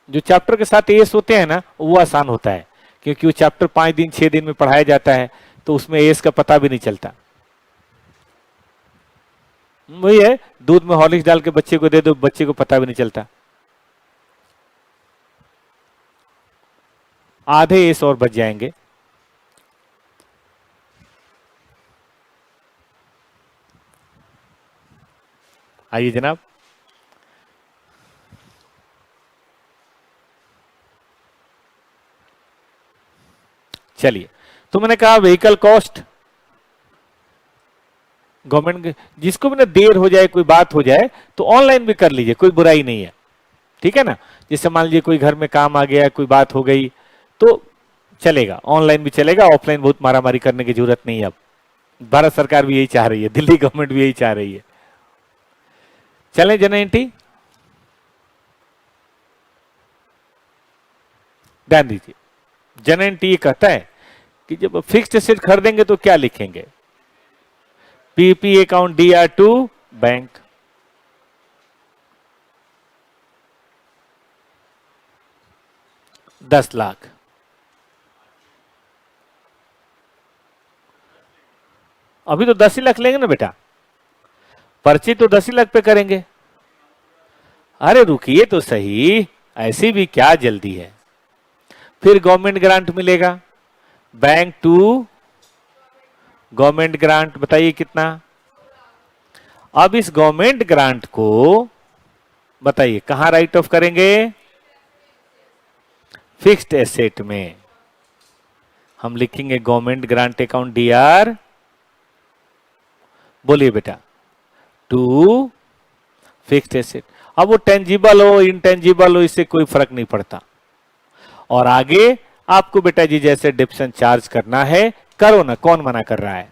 जो चैप्टर के साथ एस होते हैं ना, वो आसान होता है, क्योंकि वो चैप्टर 5 दिन 6 दिन में पढ़ाया जाता है, तो उसमें एस का पता भी नहीं चलता। वही है, दूध में हॉर्लिक्स डाल के बच्चे को दे दो, बच्चे को पता भी नहीं चलता। आधे एस और बच जाएंगे। आइए जनाब, चलिए, तो मैंने कहा व्हीकल कॉस्ट गवर्नमेंट, जिसको भी ना देर हो जाए, कोई बात हो जाए, तो ऑनलाइन भी कर लीजिए, कोई बुराई नहीं है, ठीक है ना। जैसे मान लीजिए कोई घर में काम आ गया, कोई बात हो गई, तो चलेगा, ऑनलाइन भी चलेगा, ऑफलाइन बहुत मारामारी करने की जरूरत नहीं है। अब भारत सरकार भी यही चाह रही है, दिल्ली गवर्नमेंट भी यही चाह रही है। चलें जनरेंटी, ध्यान दीजिए। जनरेंटी कहता है कि जब फिक्स्ड एसेट खरीदेंगे तो क्या लिखेंगे, PP account DR to bank, $10 lakh. अभी तो 10 ही लाख लेंगे ना बेटा, पर्ची तो 10 ही लाख पे करेंगे। अरे रुकिए तो सही, ऐसी भी क्या जल्दी है। फिर गवर्नमेंट ग्रांट मिलेगा, बैंक टू गवर्नमेंट ग्रांट, बताइए कितना। अब इस गवर्नमेंट ग्रांट को बताइए कहां राइट ऑफ करेंगे, फिक्स्ड एसेट में। हम लिखेंगे गवर्नमेंट ग्रांट अकाउंट डीआर, बोलिए बेटा, टू फिक्स्ड एसेट। अब वो टेंजिबल हो इंटेंजिबल हो इससे कोई फर्क नहीं पड़ता। और आगे आपको बेटा जी जैसे डिप्शन चार्ज करना है करो ना, कौन मना कर रहा है।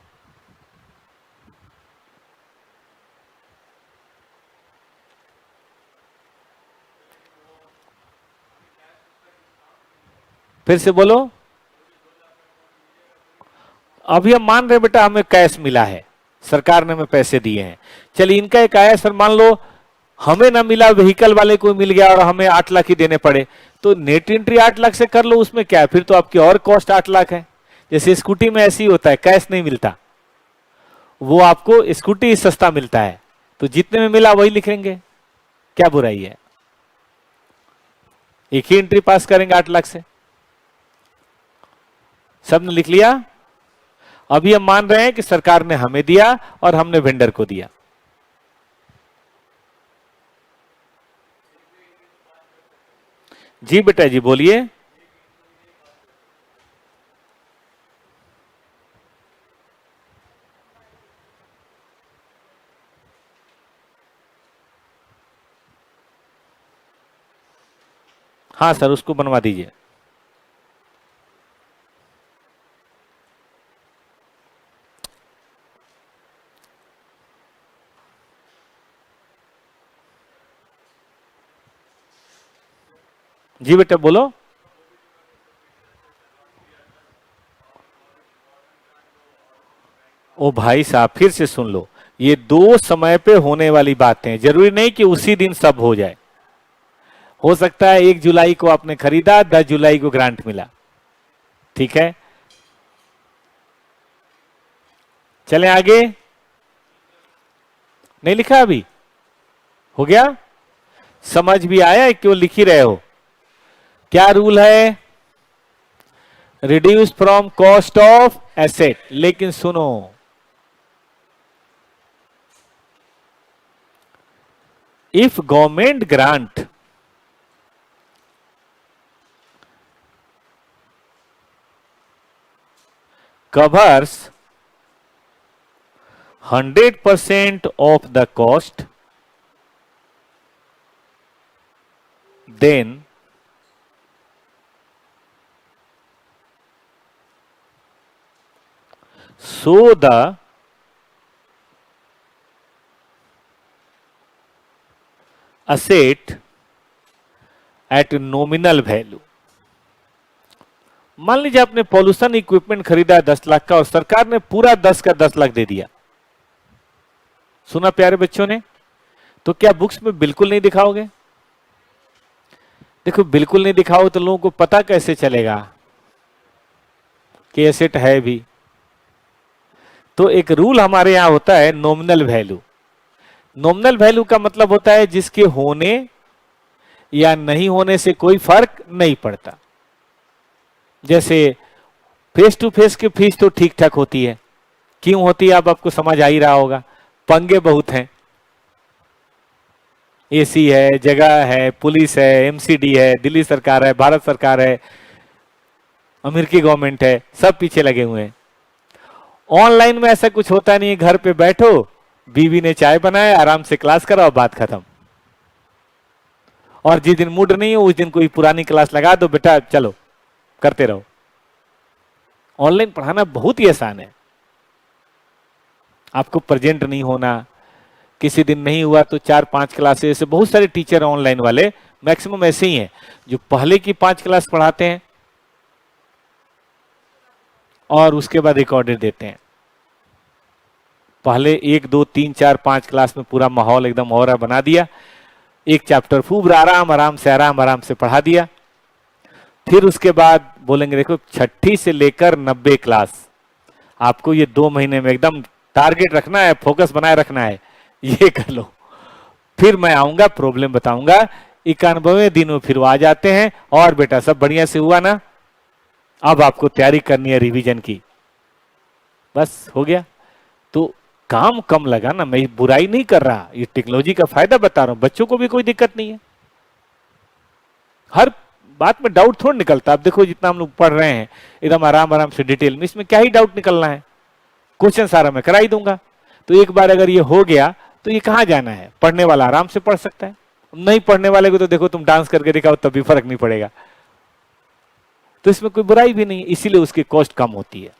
फिर से बोलो। अभी हम मान रहे बेटा हमें कैश मिला है, सरकार ने हमें पैसे दिए हैं। चलिए इनका एक आया सर, मान लो हमें ना मिला, व्हीकल वाले को मिल गया और हमें 8 लाख ही देने पड़े, तो नेट एंट्री 8 लाख से कर लो, उसमें क्या है, फिर तो आपकी और कॉस्ट 8 लाख है। जैसे स्कूटी में ऐसे ही होता है, कैश नहीं मिलता, वो आपको स्कूटी सस्ता मिलता है, तो जितने में मिला वही लिखेंगे, क्या बुराई है। एक ही एंट्री पास करेंगे 8 लाख से। सबने लिख लिया। अभी हम मान रहे हैं कि सरकार ने हमें दिया और हमने वेंडर को दिया। जी बेटा जी बोलिए। हाँ सर, उसको बनवा दीजिए। जी बेटा बोलो। ओ भाई साहब फिर से सुन लो, ये दो समय पे होने वाली बातें, जरूरी नहीं कि उसी दिन सब हो जाए। हो सकता है 1 जुलाई को आपने खरीदा, 10 जुलाई को ग्रांट मिला, ठीक है। चलें आगे। नहीं लिखा अभी, हो गया, समझ भी आया, क्यों लिख ही रहे हो। क्या रूल है, reduce from cost of asset. लेकिन सुनो, if government grant covers 100% of the cost, then show the asset at nominal value। मान लीजिए आपने पॉल्यूशन इक्विपमेंट खरीदा है 10 लाख का और सरकार ने पूरा 10 का 10 लाख दे दिया। सुना प्यारे बच्चों ने, तो क्या बुक्स में बिल्कुल नहीं दिखाओगे। देखो बिल्कुल नहीं दिखाओ तो लोगों को पता कैसे चलेगा कि एसेट है भी। तो एक रूल हमारे यहां होता है नॉमिनल वैल्यू। नॉमिनल वैल्यू का मतलब होता है जिसके होने या नहीं होने से कोई फर्क नहीं पड़ता। जैसे फेस टू फेस की फीस तो ठीक ठाक होती है, क्यों होती है अब आपको समझ आ ही रहा होगा, पंगे बहुत हैं। एसी है, जगह है, पुलिस है, एमसीडी है, दिल्ली सरकार है, भारत सरकार है, अमेरिकी गवर्नमेंट है, सब पीछे लगे हुए हैं। ऑनलाइन में ऐसा कुछ होता नहीं है, घर पे बैठो, बीवी ने चाय बनाया, आराम से क्लास कराओ, बात खत्म। और जिस दिन मूड नहीं हो उस दिन कोई पुरानी क्लास लगा दो, बेटा चलो करते रहो। ऑनलाइन पढ़ाना बहुत ही आसान है। आपको प्रेजेंट नहीं होना, किसी दिन नहीं हुआ तो 4-5 क्लासेस, बहुत सारे टीचर ऑनलाइन वाले मैक्सिमम ऐसे ही हैं जो पहले की 5 क्लास पढ़ाते हैं और उसके बाद रिकॉर्डेड देते हैं। पहले 1, 2, 3, 4, 5 क्लास में पूरा माहौल एकदम और बना दिया, एक चैप्टर खूब आराम से पढ़ा दिया। फिर उसके बाद बोलेंगे देखो 6ठी से लेकर 90 क्लास आपको ये 2 महीने में एकदम टारगेट रखना है, फोकस बनाए रखना है, ये कर लो। फिर मैं आऊंगा, प्रॉब्लम बताऊंगा। 91वें दिन में फिर वो आ जाते हैं, और बेटा सब बढ़िया से हुआ ना, अब आपको तैयारी करनी है रिवीजन की, बस हो गया। तो काम कम लगा ना, मैं बुराई नहीं कर रहा, ये टेक्नोलॉजी का फायदा बता रहा हूं, बच्चों को भी कोई दिक्कत नहीं है। हर बात में डाउट थोड़ा निकलता। आप देखो जितना हम लोग पढ़ रहे हैं एकदम आराम आराम से डिटेल में, इसमें क्या ही डाउट निकलना है, क्वेश्चन सारा मैं करा ही दूंगा। तो एक बार अगर ये हो गया तो ये कहां जाना है, पढ़ने वाला आराम से पढ़ सकता है। नहीं पढ़ने वाले को तो देखो तुम डांस करके दिखाओ तब भी फर्क नहीं पड़ेगा। तो इसमें कोई बुराई भी नहीं, इसीलिए उसकी कॉस्ट कम होती है।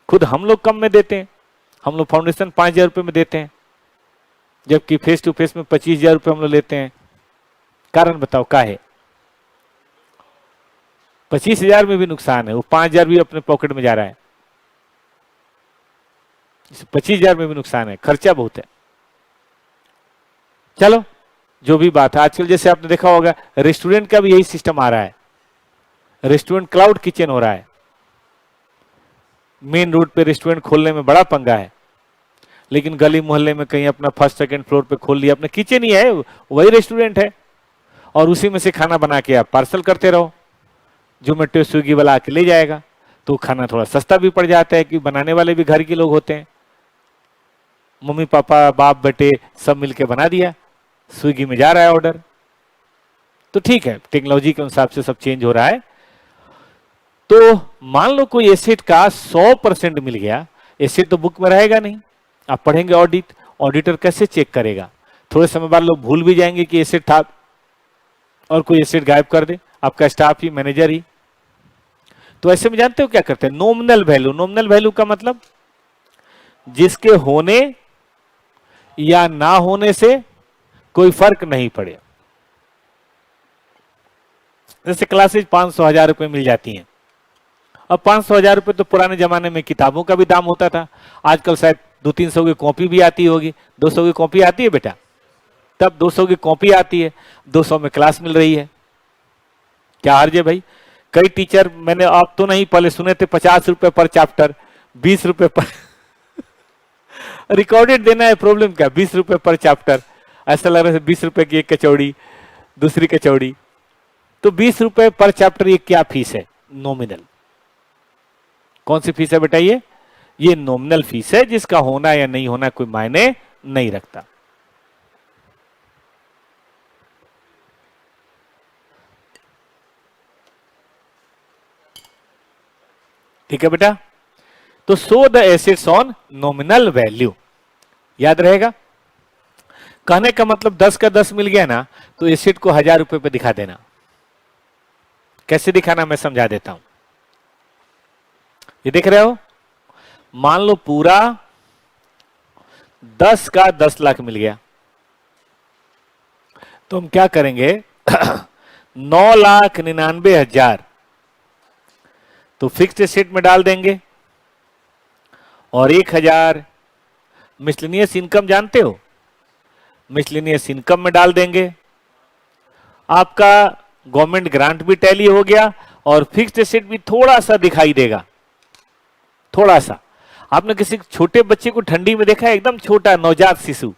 खुद हम लोग कम में देते हैं, हम लोग फाउंडेशन 5,000 रुपए में देते हैं, जबकि फेस टू फेस में 25,000 रुपए हम लोग लेते हैं। कारण बताओ क्या है? 25,000 में भी नुकसान है, वो 5,000 भी अपने पॉकेट में जा रहा है, 25,000 में भी नुकसान है, खर्चा बहुत है। चलो जो भी बात है, आजकल जैसे आपने देखा होगा रेस्टोरेंट का भी यही सिस्टम आ रहा है, रेस्टोरेंट क्लाउड किचन हो रहा है। मेन रोड पे रेस्टोरेंट खोलने में बड़ा पंगा है, लेकिन गली मोहल्ले में कहीं अपना फर्स्ट सेकंड फ्लोर पे खोल लिया, अपना किचन ही है, वही रेस्टोरेंट है, और उसी में से खाना बना के आप पार्सल करते रहो, जोमेटो स्विगी वाला आके ले जाएगा। तो खाना थोड़ा सस्ता भी पड़ जाता है कि बनाने वाले भी घर के लोग होते हैं, मम्मी पापा बाप बेटे सब मिलके बना दिया, स्विगी में जा रहा है ऑर्डर। तो ठीक है, टेक्नोलॉजी के अनुसार से सब चेंज हो रहा है। तो मान लो कोई एसेट का 100% मिल गया, एसेट तो बुक में रहेगा नहीं, आप पढ़ेंगे ऑडिट, ऑडिटर कैसे चेक करेगा? थोड़े समय बाद लोग भूल भी जाएंगे कि एसेट था, और कोई एसेट गायब कर दे, आपका स्टाफ ही, मैनेजर ही। तो ऐसे में जानते हो क्या करते हैं? Nominal value. नॉमिनल वैल्यू का मतलब जिसके होने या ना होने से कोई फर्क नहीं पड़े। जैसे क्लासेज 500,000 रुपए मिल जाती हैं। अब 500,000 रुपए तो पुराने जमाने में किताबों का भी दाम होता था, आजकल शायद 200-300 की कॉपी भी आती होगी। 200 की कॉपी आती है बेटा? तब 200 की कॉपी आती है, 200 में क्लास मिल रही है। क्या अर्ज है भाई? कई टीचर मैंने आप तो नहीं पहले सुने थे 50 रुपए पर चैप्टर, 20 रुपए पर रिकॉर्डेड देना है, प्रॉब्लम क्या? 20 रुपए पर चैप्टर, ऐसा लग रहा है 20 रुपए की एक कचौड़ी, दूसरी कचौड़ी। तो 20 रुपए पर चैप्टर, ये क्या फीस है? नॉमिनल। कौन सी फीस है बेटा? ये नॉमिनल फीस है, जिसका होना या नहीं होना कोई मायने नहीं रखता। ठीक है बेटा? तो show the assets on nominal value, याद रहेगा। कहने का मतलब 10 का 10 मिल गया ना, तो एसेट को 1,000 रुपए पे दिखा देना। कैसे दिखाना मैं समझा देता हूं। ये देख रहे हो, मान लो पूरा 10 का 10 लाख मिल गया, तो हम क्या करेंगे 9,99,000 तो फिक्स्ड एसेट में डाल देंगे, और 1,000 मिसलेनियस इनकम, जानते हो, मिसलेनियस इनकम में डाल देंगे। आपका गवर्नमेंट ग्रांट भी टैली हो गया, और फिक्स्ड एसेट भी थोड़ा सा दिखाई देगा, थोड़ा सा। आपने किसी छोटे बच्चे को ठंडी में देखा है, एकदम छोटा नवजात शिशु,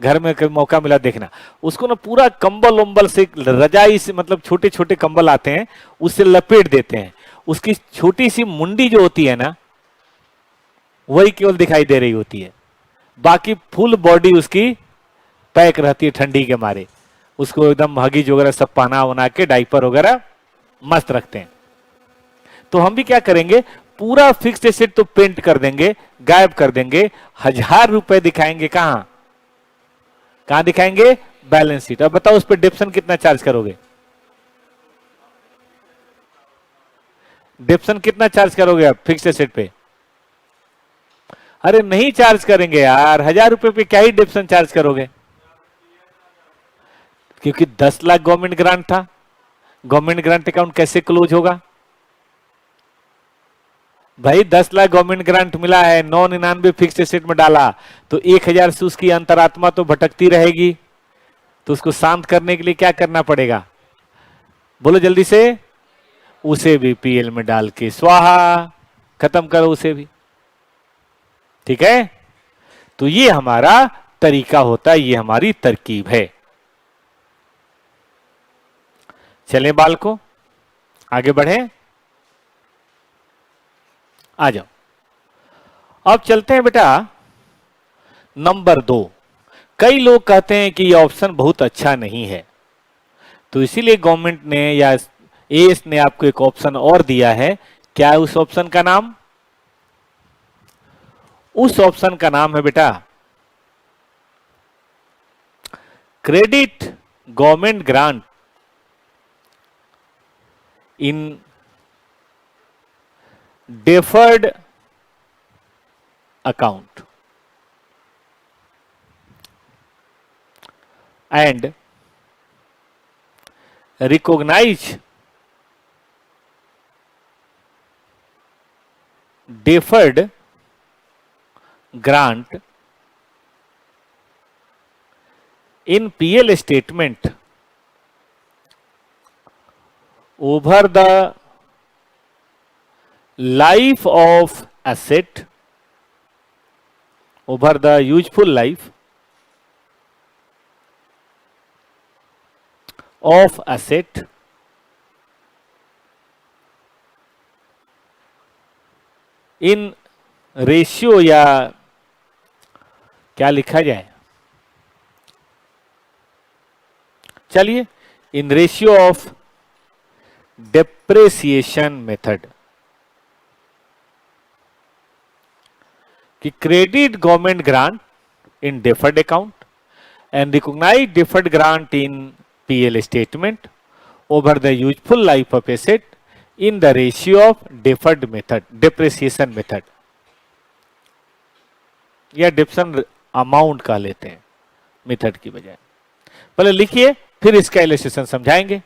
घर में कभी मौका मिला देखना, उसको ना पूरा कंबल उम्बल से, रजाई से, मतलब छोटे छोटे कंबल आते हैं उससे लपेट देते हैं, उसकी छोटी सी मुंडी जो होती है ना, वही केवल दिखाई दे रही होती है, बाकी फुल बॉडी उसकी पैक रहती है ठंडी के मारे। उसको एकदम हगीज वगैरह सब पहना बना के, डाइपर वगैरह मस्त रखते हैं। तो हम भी क्या करेंगे, पूरा फिक्स्ड एसेट तो पेंट कर देंगे, गायब कर देंगे, 1,000 रुपए दिखाएंगे। कहां कहां दिखाएंगे? Balance sheet. अब बताओ उस पर डेप्शन कितना चार्ज करोगे? डेप्शन कितना चार्ज करोगे आप फिक्स्ड एसेट पे? अरे नहीं चार्ज करेंगे यार, 1,000 रुपए पे क्या ही डेप्शन चार्ज करोगे, क्योंकि 10 लाख गवर्नमेंट ग्रांट था। गवर्नमेंट ग्रांट अकाउंट कैसे क्लोज होगा भाई? 10 लाख गवर्नमेंट ग्रांट मिला है, 999 फिक्स्ड एसेट में डाला, तो 1,000 से उसकी अंतरात्मा तो भटकती रहेगी। तो उसको शांत करने के लिए क्या करना पड़ेगा? बोलो जल्दी से। उसे भी पीएल में डाल के स्वाहा, खत्म करो उसे भी। ठीक है, तो ये हमारा तरीका होता है, ये हमारी तरकीब है। चलें बालकों, आगे बढ़े, आ जाओ। अब चलते हैं बेटा नंबर 2। कई लोग कहते हैं कि ये ऑप्शन बहुत अच्छा नहीं है, तो इसीलिए गवर्नमेंट ने या एएस ने आपको एक ऑप्शन और दिया है। क्या है उस ऑप्शन का नाम? उस ऑप्शन का नाम है बेटा credit government grant in deferred account and recognize deferred grant in PL statement over the life of asset, over the useful life of asset in ratio, या क्या लिखा जाए, चलिए in ratio of depreciation method, कि credit government grant in deferred account and recognise deferred grant in PL statement over the useful life of asset in the ratio of deferred method, depreciation method, या depreciation amount कह लेते हैं method की बजाय। पहले लिखिए, फिर इसका इलस्ट्रेशन समझाएंगे।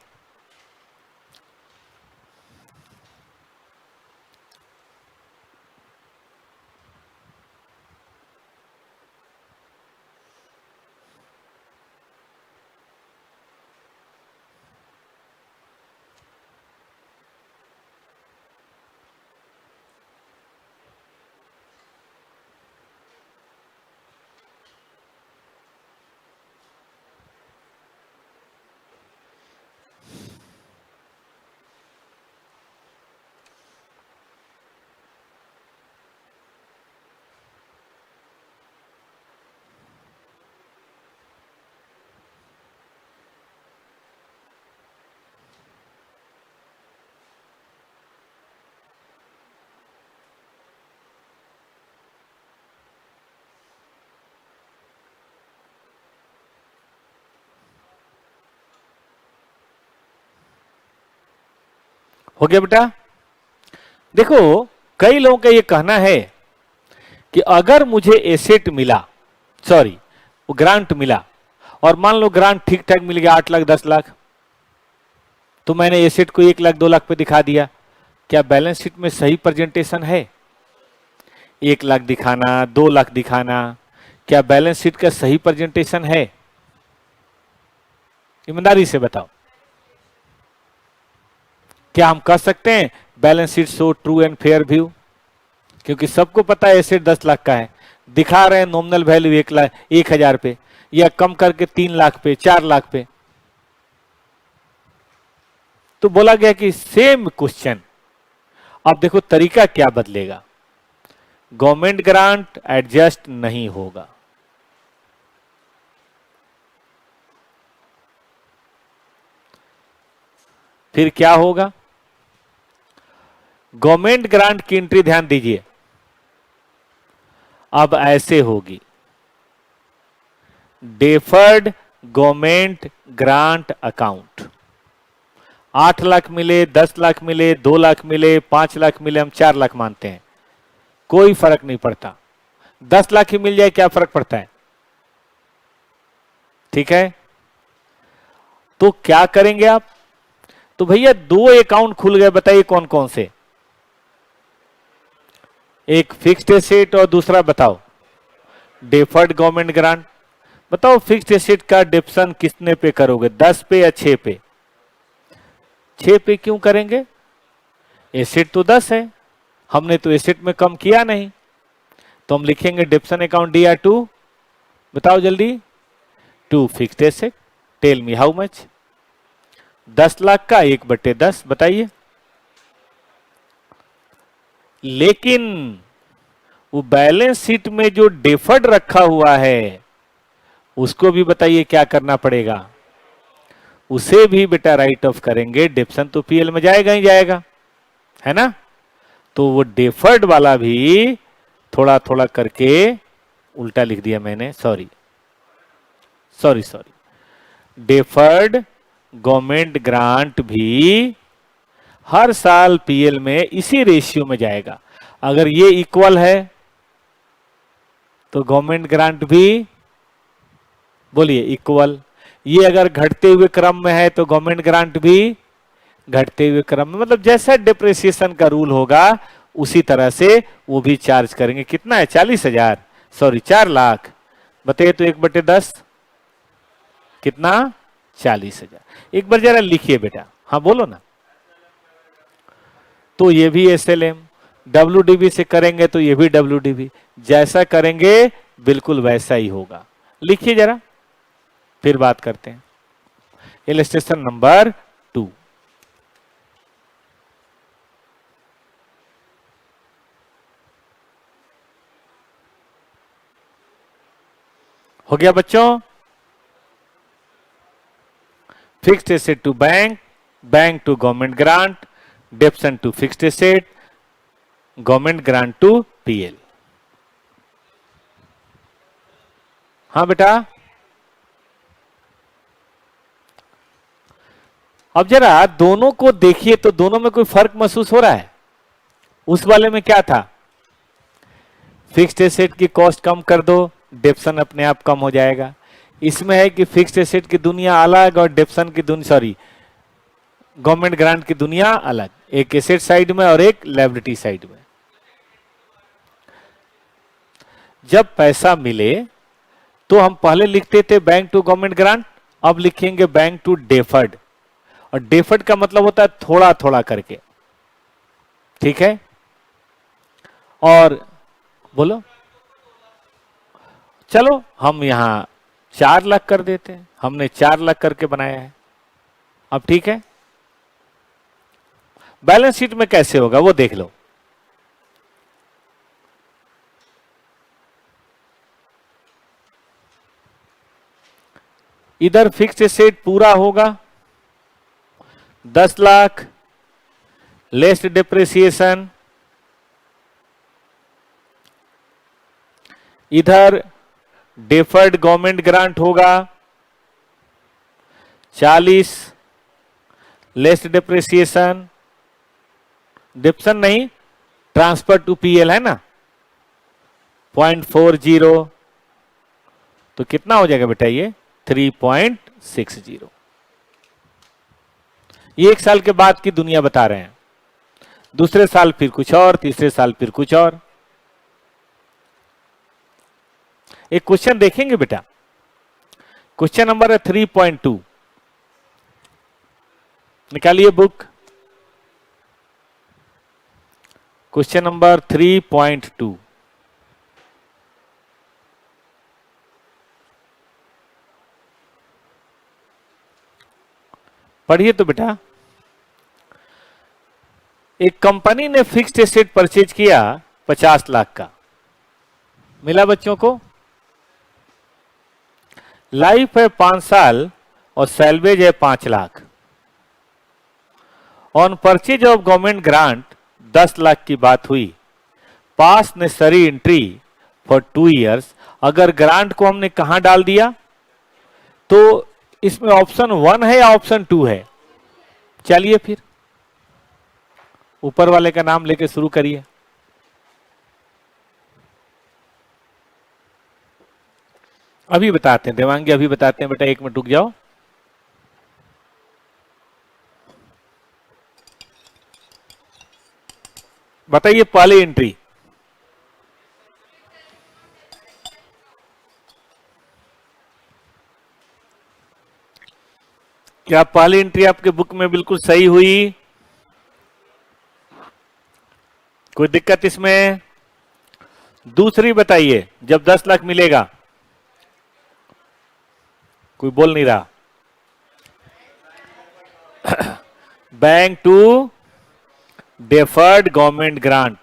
हो गया बेटा? देखो, कई लोगों का ये कहना है कि अगर मुझे एसेट मिला, सॉरी वो ग्रांट मिला, और मान लो ग्रांट ठीक ठाक मिल गया 8 लाख 10 लाख, तो मैंने एसेट को 1 लाख 2 लाख पे दिखा दिया, क्या बैलेंस शीट में सही प्रेजेंटेशन है? 1 लाख दिखाना, 2 लाख दिखाना, क्या बैलेंस शीट का सही प्रेजेंटेशन है? ईमानदारी से बताओ, क्या हम कह सकते हैं balance sheet show true and fair view? क्योंकि सबको पता है एसेट 10 लाख का है, दिखा रहे हैं नॉमिनल वैल्यू 1 लाख 1,000 पे, या कम करके 3 लाख पे, 4 लाख पे। तो बोला गया कि सेम क्वेश्चन, अब देखो तरीका क्या बदलेगा, गवर्नमेंट ग्रांट एडजस्ट नहीं होगा। फिर क्या होगा? गवर्नमेंट ग्रांट की एंट्री ध्यान दीजिए, अब ऐसे होगी, deferred government grant account, 8 lakh मिले, 10 लाख मिले, 2 लाख मिले, 5 लाख मिले, हम 4 लाख मानते हैं, कोई फर्क नहीं पड़ता। 10 लाख ही मिल जाए क्या फर्क पड़ता है? ठीक है, तो क्या करेंगे आप? तो भैया 2 अकाउंट खुल गए, बताइए कौन कौन से? एक फिक्स्ड एसेट और दूसरा बताओ डेफर्ड गवर्नमेंट ग्रांट। बताओ फिक्स्ड एसेट का डिप्शन कितने पे करोगे, 10 पे या 6 पे? 6 पे क्यों करेंगे? एसेट तो 10 है, हमने तो एसेट में कम किया नहीं, तो हम लिखेंगे डिप्सन अकाउंट DR2, बताओ जल्दी, to fixed asset, tell me how much, 10 lakh का 1/10, बताइए। लेकिन वो बैलेंस शीट में जो डेफर्ड रखा हुआ है उसको भी बताइए क्या करना पड़ेगा, उसे भी बेटा राइट ऑफ करेंगे। डिप्सन तो पीएल में जाएगा ही जाएगा, है ना। तो वो डेफर्ड वाला भी थोड़ा थोड़ा करके, उल्टा लिख दिया मैंने, sorry sorry sorry, deferred government grant भी हर साल पीएल में इसी रेशियो में जाएगा। अगर ये इक्वल है तो गवर्नमेंट ग्रांट भी, बोलिए, इक्वल। ये अगर घटते हुए क्रम में है तो गवर्नमेंट ग्रांट भी घटते हुए क्रम में, मतलब जैसा डिप्रिसिएशन का रूल होगा उसी तरह से वो भी चार्ज करेंगे। कितना है, 40,000, सॉरी 4 लाख, बताइए तो 1/10 कितना, 40,000। एक बार जरा लिखिए बेटा, हाँ बोलो ना। तो ये भी एसएलएम, डब्ल्यूडीबी से करेंगे तो ये भी डब्ल्यूडीबी, जैसा करेंगे बिल्कुल वैसा ही होगा। लिखिए जरा, फिर बात करते हैं। इलस्ट्रेशन नंबर 2, हो गया बच्चों। Fixed asset to bank, bank to government grant, depreciation to fixed asset, government grant to PL. हाँ बेटा, अब जरा दोनों को देखिए तो दोनों में कोई फर्क महसूस हो रहा है। उस वाले में क्या था, फिक्स्ड एसेट की कॉस्ट कम कर दो, डिप्सन अपने आप कम हो जाएगा। इसमें है कि फिक्स्ड एसेट की दुनिया अलग और डिप्सन की दुनिया, सॉरी, गवर्नमेंट ग्रांट की दुनिया अलग, एक एसेट साइड में और एक लायबिलिटी साइड में। जब पैसा मिले तो हम पहले लिखते थे बैंक टू गवर्नमेंट ग्रांट, अब लिखेंगे बैंक टू डेफर्ड, और डेफर्ड का मतलब होता है थोड़ा थोड़ा करके, ठीक है। और बोलो, चलो हम यहां 4 लाख कर देते हैं, हमने 4 लाख करके बनाया है। अब ठीक है, बैलेंस शीट में कैसे होगा वो देख लो। इधर फिक्स्ड एसेट पूरा होगा 10 लाख लेस डिप्रिसिएशन, इधर डेफर्ड गवर्नमेंट ग्रांट होगा 40 लेस डिप्रिसिएशन, डिप्सन नहीं, ट्रांसफर टू पीएल है ना 0.40, तो कितना हो जाएगा बेटा ये 3.60। ये एक साल के बाद की दुनिया बता रहे हैं, दूसरे साल फिर कुछ और, तीसरे साल फिर कुछ और। एक क्वेश्चन देखेंगे बेटा, क्वेश्चन नंबर है 3.2, निकालिए बुक। क्वेश्चन नंबर 3.2, पढ़िए तो बेटा। एक कंपनी ने फिक्स्ड एसेट परचेज किया 50 लाख का, मिला बच्चों को। लाइफ है 5 साल और सैलवेज है 5 lakh. On purchase of government grant 10 lakh की बात हुई, पास नेसेसरी एंट्री फॉर 2 इयर्स। अगर ग्रांट को हमने कहां डाल दिया तो इसमें ऑप्शन 1 है या ऑप्शन 2 है, चलिए फिर ऊपर वाले का नाम लेके शुरू करिए। अभी बताते हैं देवांगी, अभी बताते हैं बेटा, 1 मिनट रुक जाओ। बताइए पहली एंट्री, क्या पहली एंट्री आपके बुक में बिल्कुल सही हुई? कोई दिक्कत इसमें? दूसरी बताइए, जब 10 लाख मिलेगा, कोई बोल नहीं रहा। Bank to deferred government grant,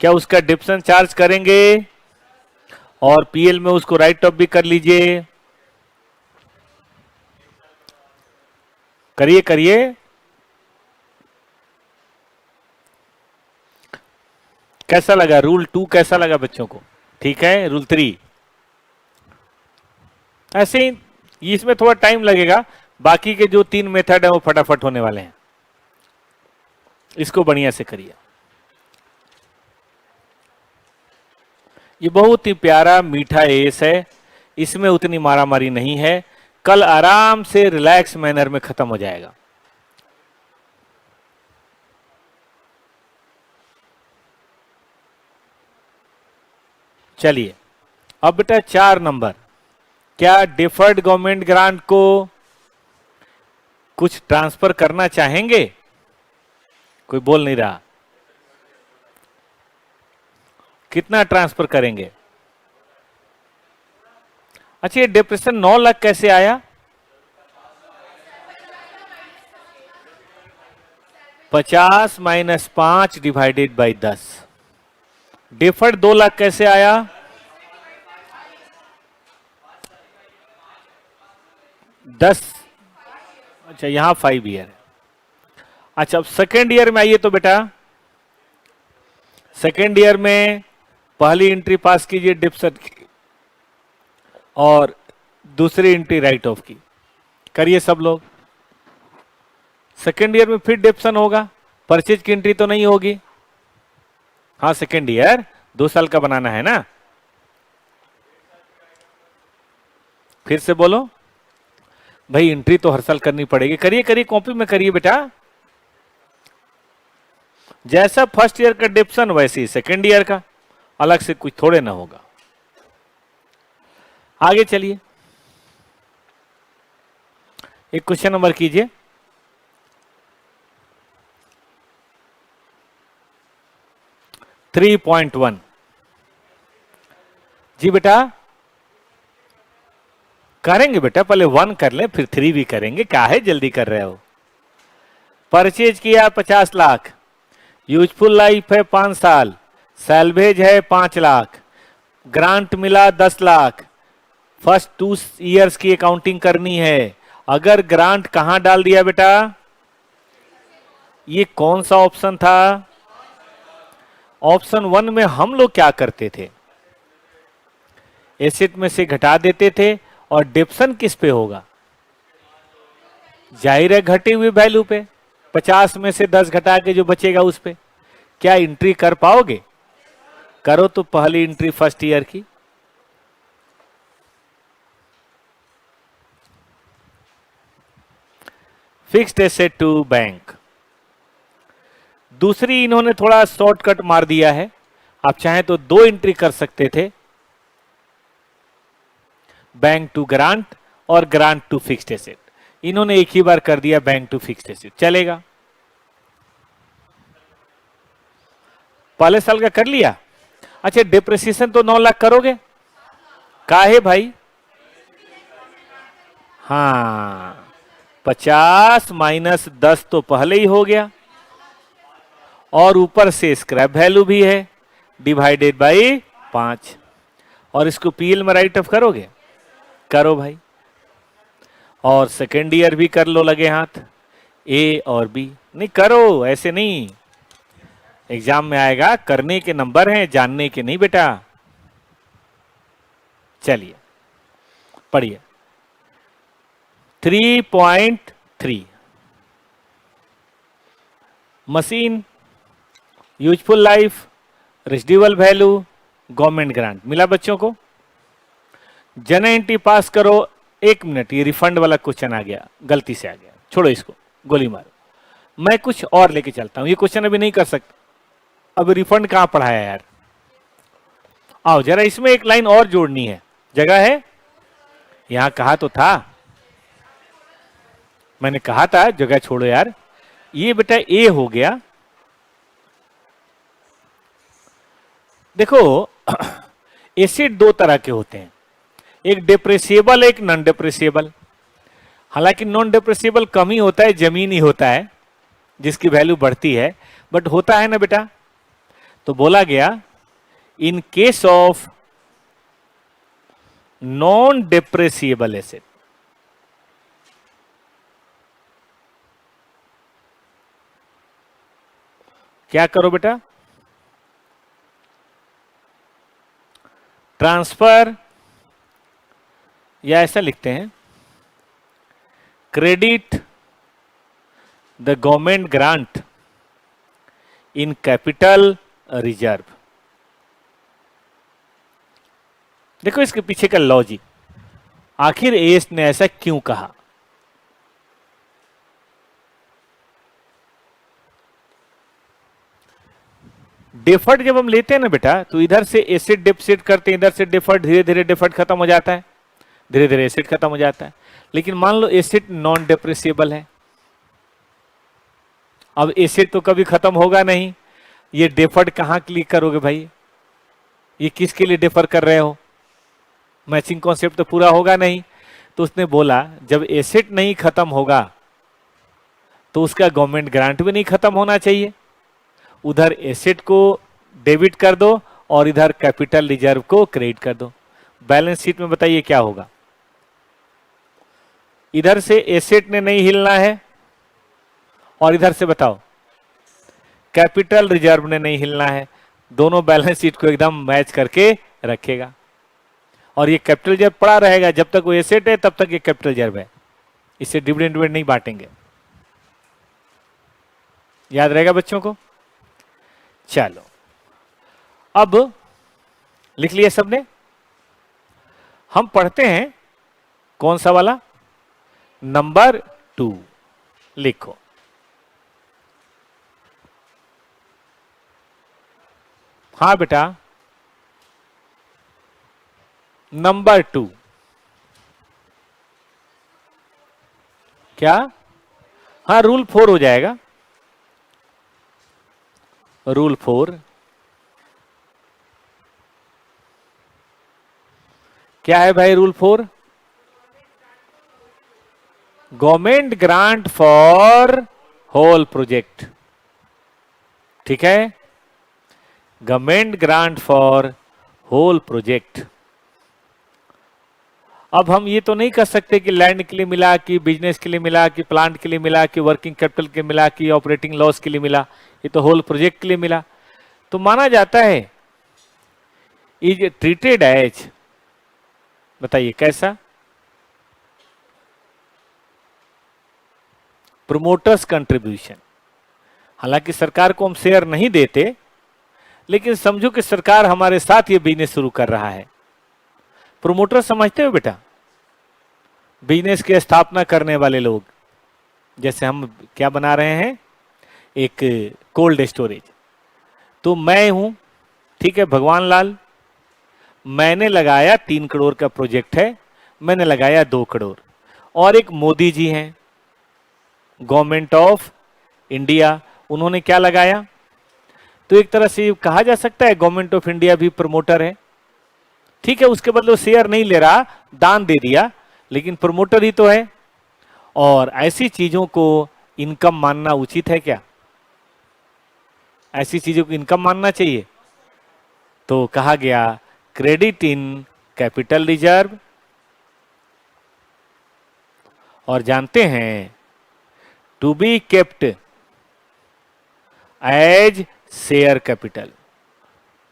क्या उसका डिप्शन चार्ज करेंगे और पीएल में उसको राइट ऑफ भी कर लीजिए। करिए करिए, कैसा लगा रूल 2, कैसा लगा बच्चों को? ठीक है, रूल 3 ऐसे ही, इसमें थोड़ा टाइम लगेगा, बाकी के जो 3 मेथड है वो फटाफट होने वाले हैं। इसको बढ़िया से करिए। ये बहुत ही प्यारा मीठा एस है, इसमें उतनी मारामारी नहीं है, कल आराम से रिलैक्स मैनर में खत्म हो जाएगा। चलिए अब बेटा 4 नंबर, क्या डिफर्ड गवर्नमेंट ग्रांट को कुछ ट्रांसफर करना चाहेंगे? कोई बोल नहीं रहा। कितना ट्रांसफर करेंगे? अच्छा, ये डिप्रेशन 9 लाख कैसे आया? 50 minus 5 divided by 10। Deferred 2 lakh कैसे आया? 10। अच्छा, यहां 5 ईयर है। अच्छा, अब सेकेंड ईयर में आइए तो बेटा, सेकेंड ईयर में पहली एंट्री पास कीजिए डिप्सन की और दूसरी एंट्री राइट ऑफ की। करिए सब लोग। सेकेंड ईयर में फिर डिप्सन होगा, परचेज की एंट्री तो नहीं होगी। हाँ, सेकेंड ईयर 2 साल का बनाना है ना। फिर से बोलो भाई, एंट्री तो हर साल करनी पड़ेगी। करिए करिए, कॉपी में करिए बेटा। जैसा फर्स्ट ईयर का डिप्सन वैसे ही सेकेंड ईयर का, अलग से कुछ थोड़े ना होगा। आगे चलिए, एक क्वेश्चन नंबर कीजिए। थ्री 3.1 जी बेटा, करेंगे बेटा, पहले 1 कर ले फिर 3 भी करेंगे, काहे जल्दी कर रहे हो? परचेज किया 50 लाख, यूजफुल लाइफ है 5 साल, सैलवेज है 5 लाख, ग्रांट मिला 10 लाख, फर्स्ट 2 इयर्स की अकाउंटिंग करनी है। अगर ग्रांट कहां डाल दिया बेटा? ये कौन सा ऑप्शन था? ऑप्शन 1 में हम लोग क्या करते थे? एसेट में से घटा देते थे, और डिप्शन किस पे होगा? जाहिर है घटे हुए वैल्यू पे, 50 में से 10 घटा के जो बचेगा उस पे। क्या एंट्री कर पाओगे? करो तो पहली एंट्री फर्स्ट ईयर की। Fixed asset to bank. दूसरी इन्होंने थोड़ा शॉर्टकट मार दिया है, आप चाहें तो 2 एंट्री कर सकते थे, बैंक टू ग्रांट और ग्रांट टू फिक्स्ड एसेट। इन्होंने एक ही बार कर दिया बैंक टू फिक्स्ड एसेट, चलेगा। पहले साल का कर लिया। अच्छा, डिप्रिसिएशन तो 9 लाख करोगे? काहे भाई? हाँ, 50 माइनस 10 तो पहले ही हो गया, और ऊपर से स्क्रैप वैल्यू भी है, डिवाइडेड बाई 5। और इसको पीएल में राइट ऑफ करोगे? करो भाई। और सेकेंड ईयर भी कर लो लगे हाथ, ए और बी। नहीं करो, ऐसे नहीं, एग्जाम में आएगा, करने के नंबर हैं, जानने के नहीं बेटा। चलिए पढ़िए 3.3 machine, useful life, residual value, government grant मिला बच्चों को। जन एंट्री पास करो। 1 मिनट, ये रिफंड वाला क्वेश्चन आ गया, गलती से आ गया, छोड़ो इसको, गोली मारो। मैं कुछ और लेके चलता हूं, ये क्वेश्चन अभी नहीं कर सकता। अब रिफंड कहां पढ़ाया यार? आओ जरा, इसमें एक लाइन और जोड़नी है, जगह है? यहां कहा तो था, मैंने कहा था जगह छोड़ो यार। ये बेटा ए हो गया। देखो एसेट दो तरह के होते हैं, एक डिप्रेसिएबल, एक नॉन डिप्रेसिएबल। हालांकि नॉन डिप्रेसिएबल कम ही होता है, जमीन ही होता है जिसकी वैल्यू बढ़ती है, बट होता है ना बेटा। तो बोला गया in case of non depreciable asset, क्या करो बेटा, ट्रांसफर, या ऐसा लिखते हैं, credit the government grant in capital reserve. देखो इसके पीछे का लॉजिक, आखिर एस ने ऐसा क्यों कहा। डिफर्ड जब हम लेते हैं ना बेटा, तो इधर से एसेट डेफिसिट करते हैं, इधर से डिफर्ड, धीरे धीरे डिफर्ड खत्म हो जाता है, धीरे धीरे एसेट खत्म हो जाता है। लेकिन मान लो एसेट नॉन डिप्रेसिएबल है, अब एसेट तो कभी खत्म होगा नहीं, ये डिफर्ड कहां क्लिक करोगे भाई, ये किसके लिए डिफर कर रहे हो, मैचिंग कॉन्सेप्ट तो पूरा होगा नहीं। तो उसने बोला जब एसेट नहीं खत्म होगा तो उसका गवर्नमेंट ग्रांट भी नहीं खत्म होना चाहिए, उधर एसेट को डेबिट कर दो और इधर कैपिटल रिजर्व को क्रेडिट कर दो। बैलेंस शीट में बताइए क्या होगा, इधर से एसेट ने नहीं हिलना है और इधर से बताओ कैपिटल रिजर्व ने नहीं हिलना है, दोनों बैलेंस शीट को एकदम मैच करके रखेगा। और ये कैपिटल रिजर्व पड़ा रहेगा, जब तक वो एसेट है तब तक ये कैपिटल रिजर्व है, इससे डिविडेंड नहीं बांटेंगे। याद रहेगा बच्चों को। चलो अब लिख लिया सबने, हम पढ़ते हैं कौन सा वाला, नंबर 2 लिखो। हाँ बेटा, नंबर 2 क्या, हाँ रूल 4 हो जाएगा, रूल 4 क्या है भाई, rule 4 government grant for whole project, ठीक है, government grant for whole project. अब हम ये तो नहीं कर सकते कि लैंड के लिए मिला, कि बिजनेस के लिए मिला, कि प्लांट के लिए मिला, कि वर्किंग कैपिटल के मिला, कि ऑपरेटिंग लॉस के लिए मिला, ये तो होल प्रोजेक्ट के लिए मिला। तो माना जाता है इज ट्रीटेड एज, बताइए कैसा, प्रोमोटर्स कंट्रीब्यूशन। हालांकि सरकार को हम शेयर नहीं देते, लेकिन समझो कि सरकार हमारे साथ ये बिजनेस शुरू कर रहा है। प्रोमोटर समझते हो बेटा, बिजनेस की स्थापना करने वाले लोग, जैसे हम क्या बना रहे हैं, एक कोल्ड स्टोरेज, तो मैं हूं, ठीक है, भगवान लाल, मैंने लगाया 3 करोड़ का प्रोजेक्ट है, मैंने लगाया 2 करोड़, और एक मोदी जी हैं गवर्नमेंट ऑफ इंडिया, उन्होंने क्या लगाया, तो एक तरह से कहा जा सकता है गवर्नमेंट ऑफ इंडिया भी प्रमोटर है, ठीक है, उसके बदले शेयर नहीं ले रहा, दान दे दिया, लेकिन प्रमोटर ही तो है। और ऐसी चीजों को इनकम मानना उचित है क्या, ऐसी चीजों को इनकम मानना चाहिए। तो कहा गया क्रेडिट इन कैपिटल रिजर्व, और जानते हैं to be kept as share capital,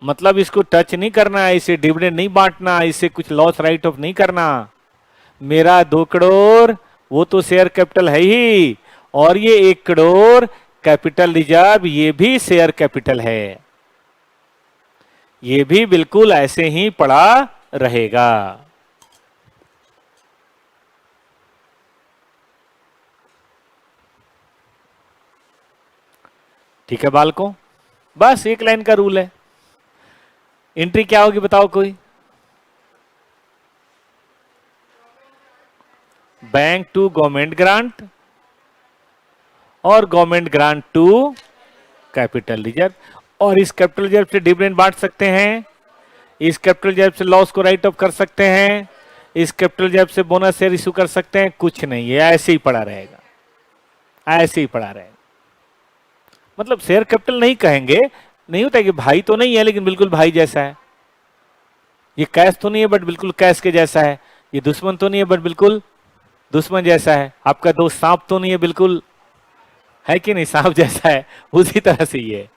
मतलब इसको टच नहीं करना, इसे डिविडेंड नहीं बांटना, इसे कुछ लॉस राइट ऑफ नहीं करना। मेरा 2 करोड़ वो तो शेयर कैपिटल है ही, और ये 1 करोड़ कैपिटल रिजर्व, ये भी शेयर कैपिटल है, ये भी बिल्कुल ऐसे ही पड़ा रहेगा। ठीक है बालकों, बस एक लाइन का रूल है। एंट्री क्या होगी बताओ कोई, बैंक टू गवर्नमेंट ग्रांट और government grant to capital reserve, और इस कैपिटल रिजर्व से डिविडेंड बांट सकते हैं इस कैपिटल रिजर्व से लॉस को राइट ऑफ कर सकते हैं, इस कैपिटल रिजर्व से बोनस शेयर इशू कर सकते हैं, कुछ नहीं, ये ऐसे ही पड़ा रहेगा, ऐसे ही पड़ा रहेगा। मतलब शेयर कैपिटल नहीं कहेंगे, नहीं होता कि भाई तो नहीं है लेकिन बिल्कुल भाई जैसा है, ये कैश तो नहीं है बट बिल्कुल कैश के जैसा है, ये दुश्मन तो नहीं है बट बिल्कुल दुश्मन जैसा है, आपका दोस्त सांप तो नहीं है बिल्कुल, है कि नहीं, सांप जैसा है, उसी तरह से ये।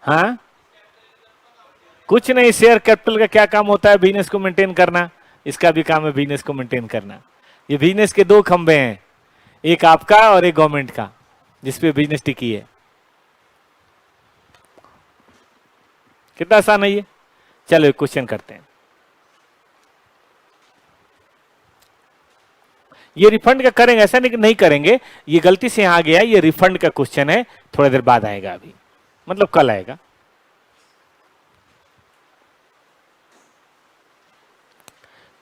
हाँ, कुछ नहीं, शेयर कैपिटल का क्या काम होता है, बिजनेस को मेंटेन करना, इसका भी काम है बिजनेस को मेंटेन करना। ये बिजनेस के दो खंबे हैं, एक आपका और एक गवर्नमेंट का, जिसपे बिजनेस टिकी है। कितना आसान है ये। चलो एक क्वेश्चन करते हैं। ये रिफंड का करेंगे, ऐसा नहीं कि नहीं करेंगे, ये गलती से यहां गया, ये रिफंड का क्वेश्चन है, थोड़ी देर बाद आएगा, अभी मतलब कल आएगा।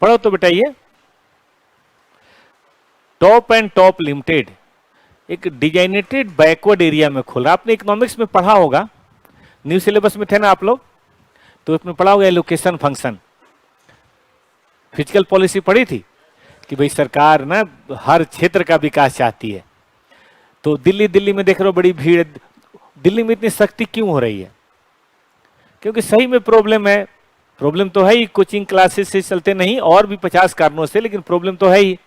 पढ़ो तो बेटा, ये टॉप एंड टॉप लिमिटेड एक डिजाइनेटेड बैकवर्ड एरिया में खोला। आपने इकोनॉमिक्स में पढ़ा होगा, न्यू सिलेबस में थे ना आप लोग, तो उसमें पढ़ा होगा एलोकेशन फंक्शन। फिजिकल पॉलिसी पढ़ी थी कि भाई सरकार ना हर क्षेत्र का विकास चाहती है, तो दिल्ली में देख रहे हो बड़ी भीड़, दिल्ली में इतनी सख्ती क्यों हो रही है, क्योंकि सही में प्रॉब्लम है, प्रॉब्लम तो है ही, कोचिंग क्लासेस से चलते नहीं, और भी 50 कारणों से, लेकिन प्रॉब्लम तो है ही,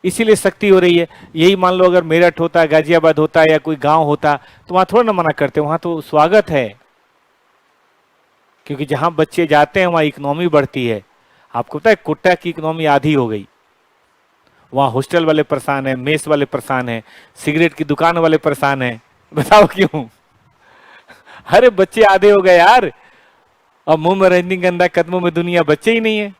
इसीलिए सख्ती हो रही है। यही मान लो अगर मेरठ होता, गाजियाबाद होता या कोई गांव होता, तो वहां थोड़ा ना मना करते, वहां तो स्वागत है, क्योंकि जहां बच्चे जाते हैं वहां इकोनॉमी बढ़ती है। आपको पता है कुट्टा की इकोनॉमी आधी हो गई, वहां हॉस्टल वाले परेशान है, मेस वाले परेशान है, सिगरेट की दुकान वाले परेशान है, बताओ क्यों। अरे बच्चे आधे हो गए यार, अब मुंह में रजनी गंदा कदमों में दुनिया, बच्चे ही नहीं है।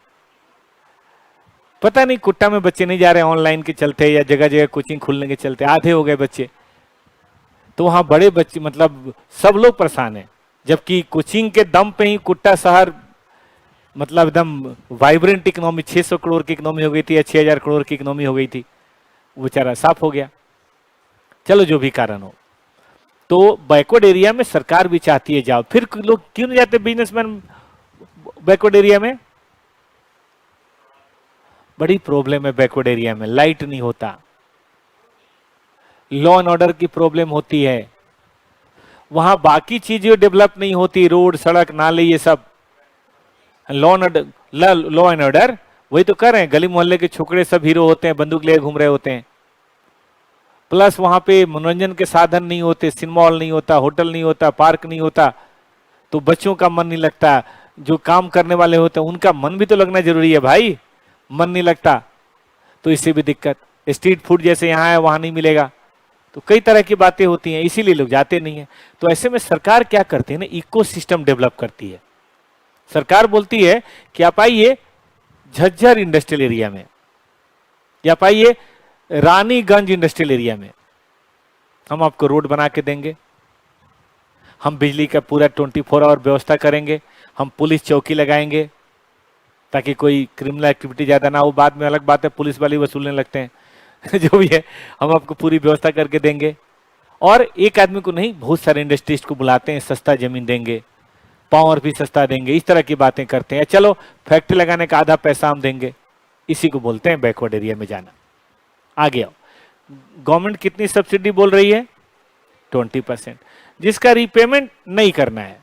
पता नहीं कुट्टा में बच्चे नहीं जा रहे ऑनलाइन के चलते या जगह जगह कोचिंग खुलने के चलते, आधे हो गए बच्चे, तो वहां बड़े बच्चे मतलब सब लोग परेशान है, जबकि कोचिंग के दम पे ही कुट्टा शहर मतलब एकदम वाइब्रेंट इकोनॉमी, 600 करोड़ की इकोनॉमी हो गई थी या 6000 करोड़ की इकोनॉमी हो गई थी, वो बेचारा साफ हो गया। चलो जो भी कारण हो, तो बैकवर्ड एरिया में सरकार भी चाहती है जाओ, फिर लोग क्यों नहीं जाते बिजनेसमैन बैकवर्ड एरिया में, बड़ी प्रॉब्लम है बैकवर्ड एरिया में, लाइट नहीं होता, लॉ एंड ऑर्डर की प्रॉब्लम होती है, वहां बाकी चीजें डेवलप नहीं होती, रोड सड़क नाले ये सब, लॉ एंड ऑर्डर वही तो कर रहे हैं, गली मोहल्ले के छोकरे सब हीरो होते हैं, बंदूक लेके घूम रहे होते हैं, प्लस वहां पे मनोरंजन के साधन नहीं होते, सिनेमा हॉल नहीं होता, होटल नहीं होता, पार्क नहीं होता, तो बच्चों का मन नहीं लगता, जो काम करने वाले होते हैं उनका मन भी तो लगना जरूरी है भाई, मन नहीं लगता तो इससे भी दिक्कत, स्ट्रीट फूड जैसे यहाँ है वहां नहीं मिलेगा, तो कई तरह की बातें होती हैं, इसीलिए लोग जाते नहीं है। तो ऐसे में सरकार क्या करती है ना, इकोसिस्टम डेवलप करती है। सरकार बोलती है कि आप आइए झज्जर इंडस्ट्रियल एरिया में, या आप आइए रानीगंज इंडस्ट्रियल एरिया में, हम आपको रोड बना के देंगे, हम बिजली का पूरा 24 आवर व्यवस्था करेंगे, हम पुलिस चौकी लगाएंगे ताकि कोई क्रिमिनल एक्टिविटी ज्यादा ना हो, बाद में अलग बात है पुलिस वाले वसूलने लगते हैं जो भी है, हम आपको पूरी व्यवस्था करके देंगे, और एक आदमी को नहीं बहुत सारे इंडस्ट्रिस्ट को बुलाते हैं, सस्ता जमीन देंगे, पावर भी सस्ता देंगे, इस तरह की बातें करते हैं, चलो फैक्ट्री लगाने का आधा पैसा हम देंगे, इसी को बोलते हैं बैकवर्ड एरिया में जाना। आगे आओ, गवर्नमेंट कितनी सब्सिडी बोल रही है, 20%, जिसका रीपेमेंट नहीं करना है,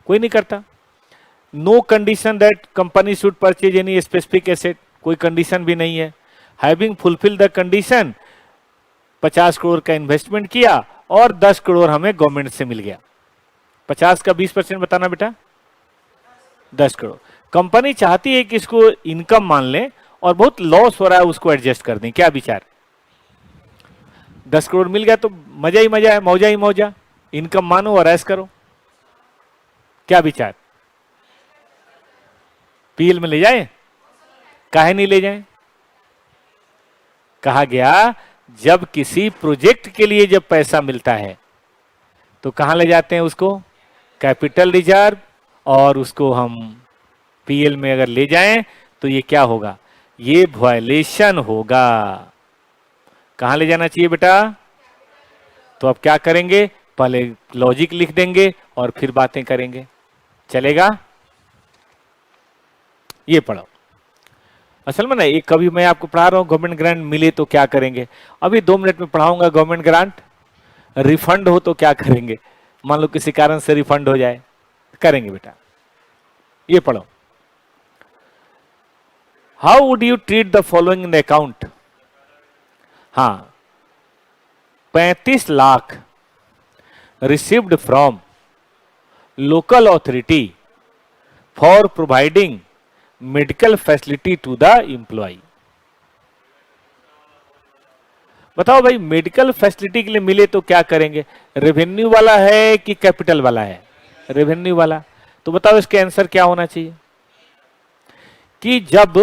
कोई नहीं करता, no condition that company should purchase any specific asset, कोई कंडीशन भी नहीं है, having fulfil the condition 50 crore का इन्वेस्टमेंट किया और 10 करोड़ हमें गवर्नमेंट से मिल गया, 50 का 20% बताना बेटा, 10 करोड़, कंपनी चाहती है कि इसको इनकम मान ले और बहुत लॉस हो रहा है उसको एडजस्ट कर दें, क्या विचार, 10 करोड़ मिल गया तो मजा ही मजा है, मौजा ही मौजा, इनकम मानो और ऐश करो, क्या विचार, पीएल में ले जाए, काहे नहीं ले जाए, कहा गया जब किसी प्रोजेक्ट के लिए जब पैसा मिलता है तो कहां ले जाते हैं उसको, कैपिटल रिजर्व, और उसको हम पीएल में अगर ले जाएं तो ये क्या होगा, ये वायलेशन होगा, कहां ले जाना चाहिए बेटा, तो अब क्या करेंगे, पहले लॉजिक लिख देंगे और फिर बातें करेंगे, चलेगा? ये पढ़ो। असल में ना एक कभी मैं आपको पढ़ा रहा हूँ गवर्नमेंट ग्रांट मिले तो क्या करेंगे, अभी 2 मिनट में पढ़ाऊंगा गवर्नमेंट ग्रांट रिफंड हो तो क्या करेंगे, मान लो किसी कारण से रिफंड हो जाए, करेंगे बेटा। ये पढ़ो, how would you treat the following in account. हाँ, 35 lakh received from local authority for providing medical facility to the employ. बताओ भाई, मेडिकल फैसिलिटी के लिए मिले तो क्या करेंगे, रेवेन्यू वाला है कि कैपिटल वाला है? रेवेन्यू वाला। तो बताओ इसके आंसर क्या होना चाहिए कि जब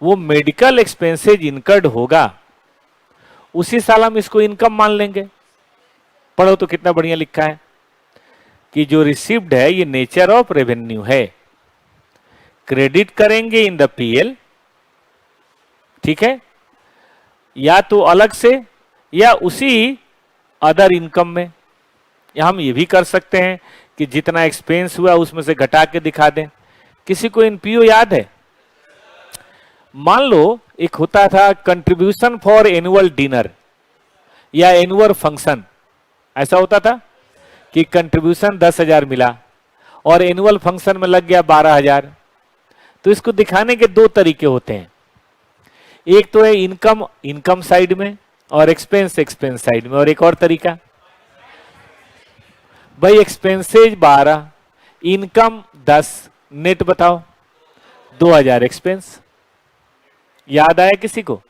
वो मेडिकल एक्सपेंसेज इनकर्ड होगा उसी साल हम इसको इनकम मान लेंगे। पढ़ो तो कितना बढ़िया लिखा है कि जो रिसीव्ड है ये नेचर ऑफ रेवेन्यू है, क्रेडिट करेंगे इन द पीएल, ठीक है, या तो अलग से या उसी अदर इनकम में, या हम ये भी कर सकते हैं कि जितना एक्सपेंस हुआ उसमें से घटा के दिखा दें। किसी को एनपीओ याद है? मान लो एक होता था कंट्रीब्यूशन फॉर एनुअल डिनर या एनुअल फंक्शन, ऐसा होता था कि कंट्रीब्यूशन 10,000 मिला और एनुअल फंक्शन में लग गया 12,000। तो इसको दिखाने के 2 तरीके होते हैं, एक तो है इनकम इनकम साइड में और एक्सपेंस एक्सपेंस साइड में, और एक और तरीका भाई एक्सपेंसेज 12 इनकम 10, नेट बताओ 2,000 एक्सपेंस। याद आया किसी को?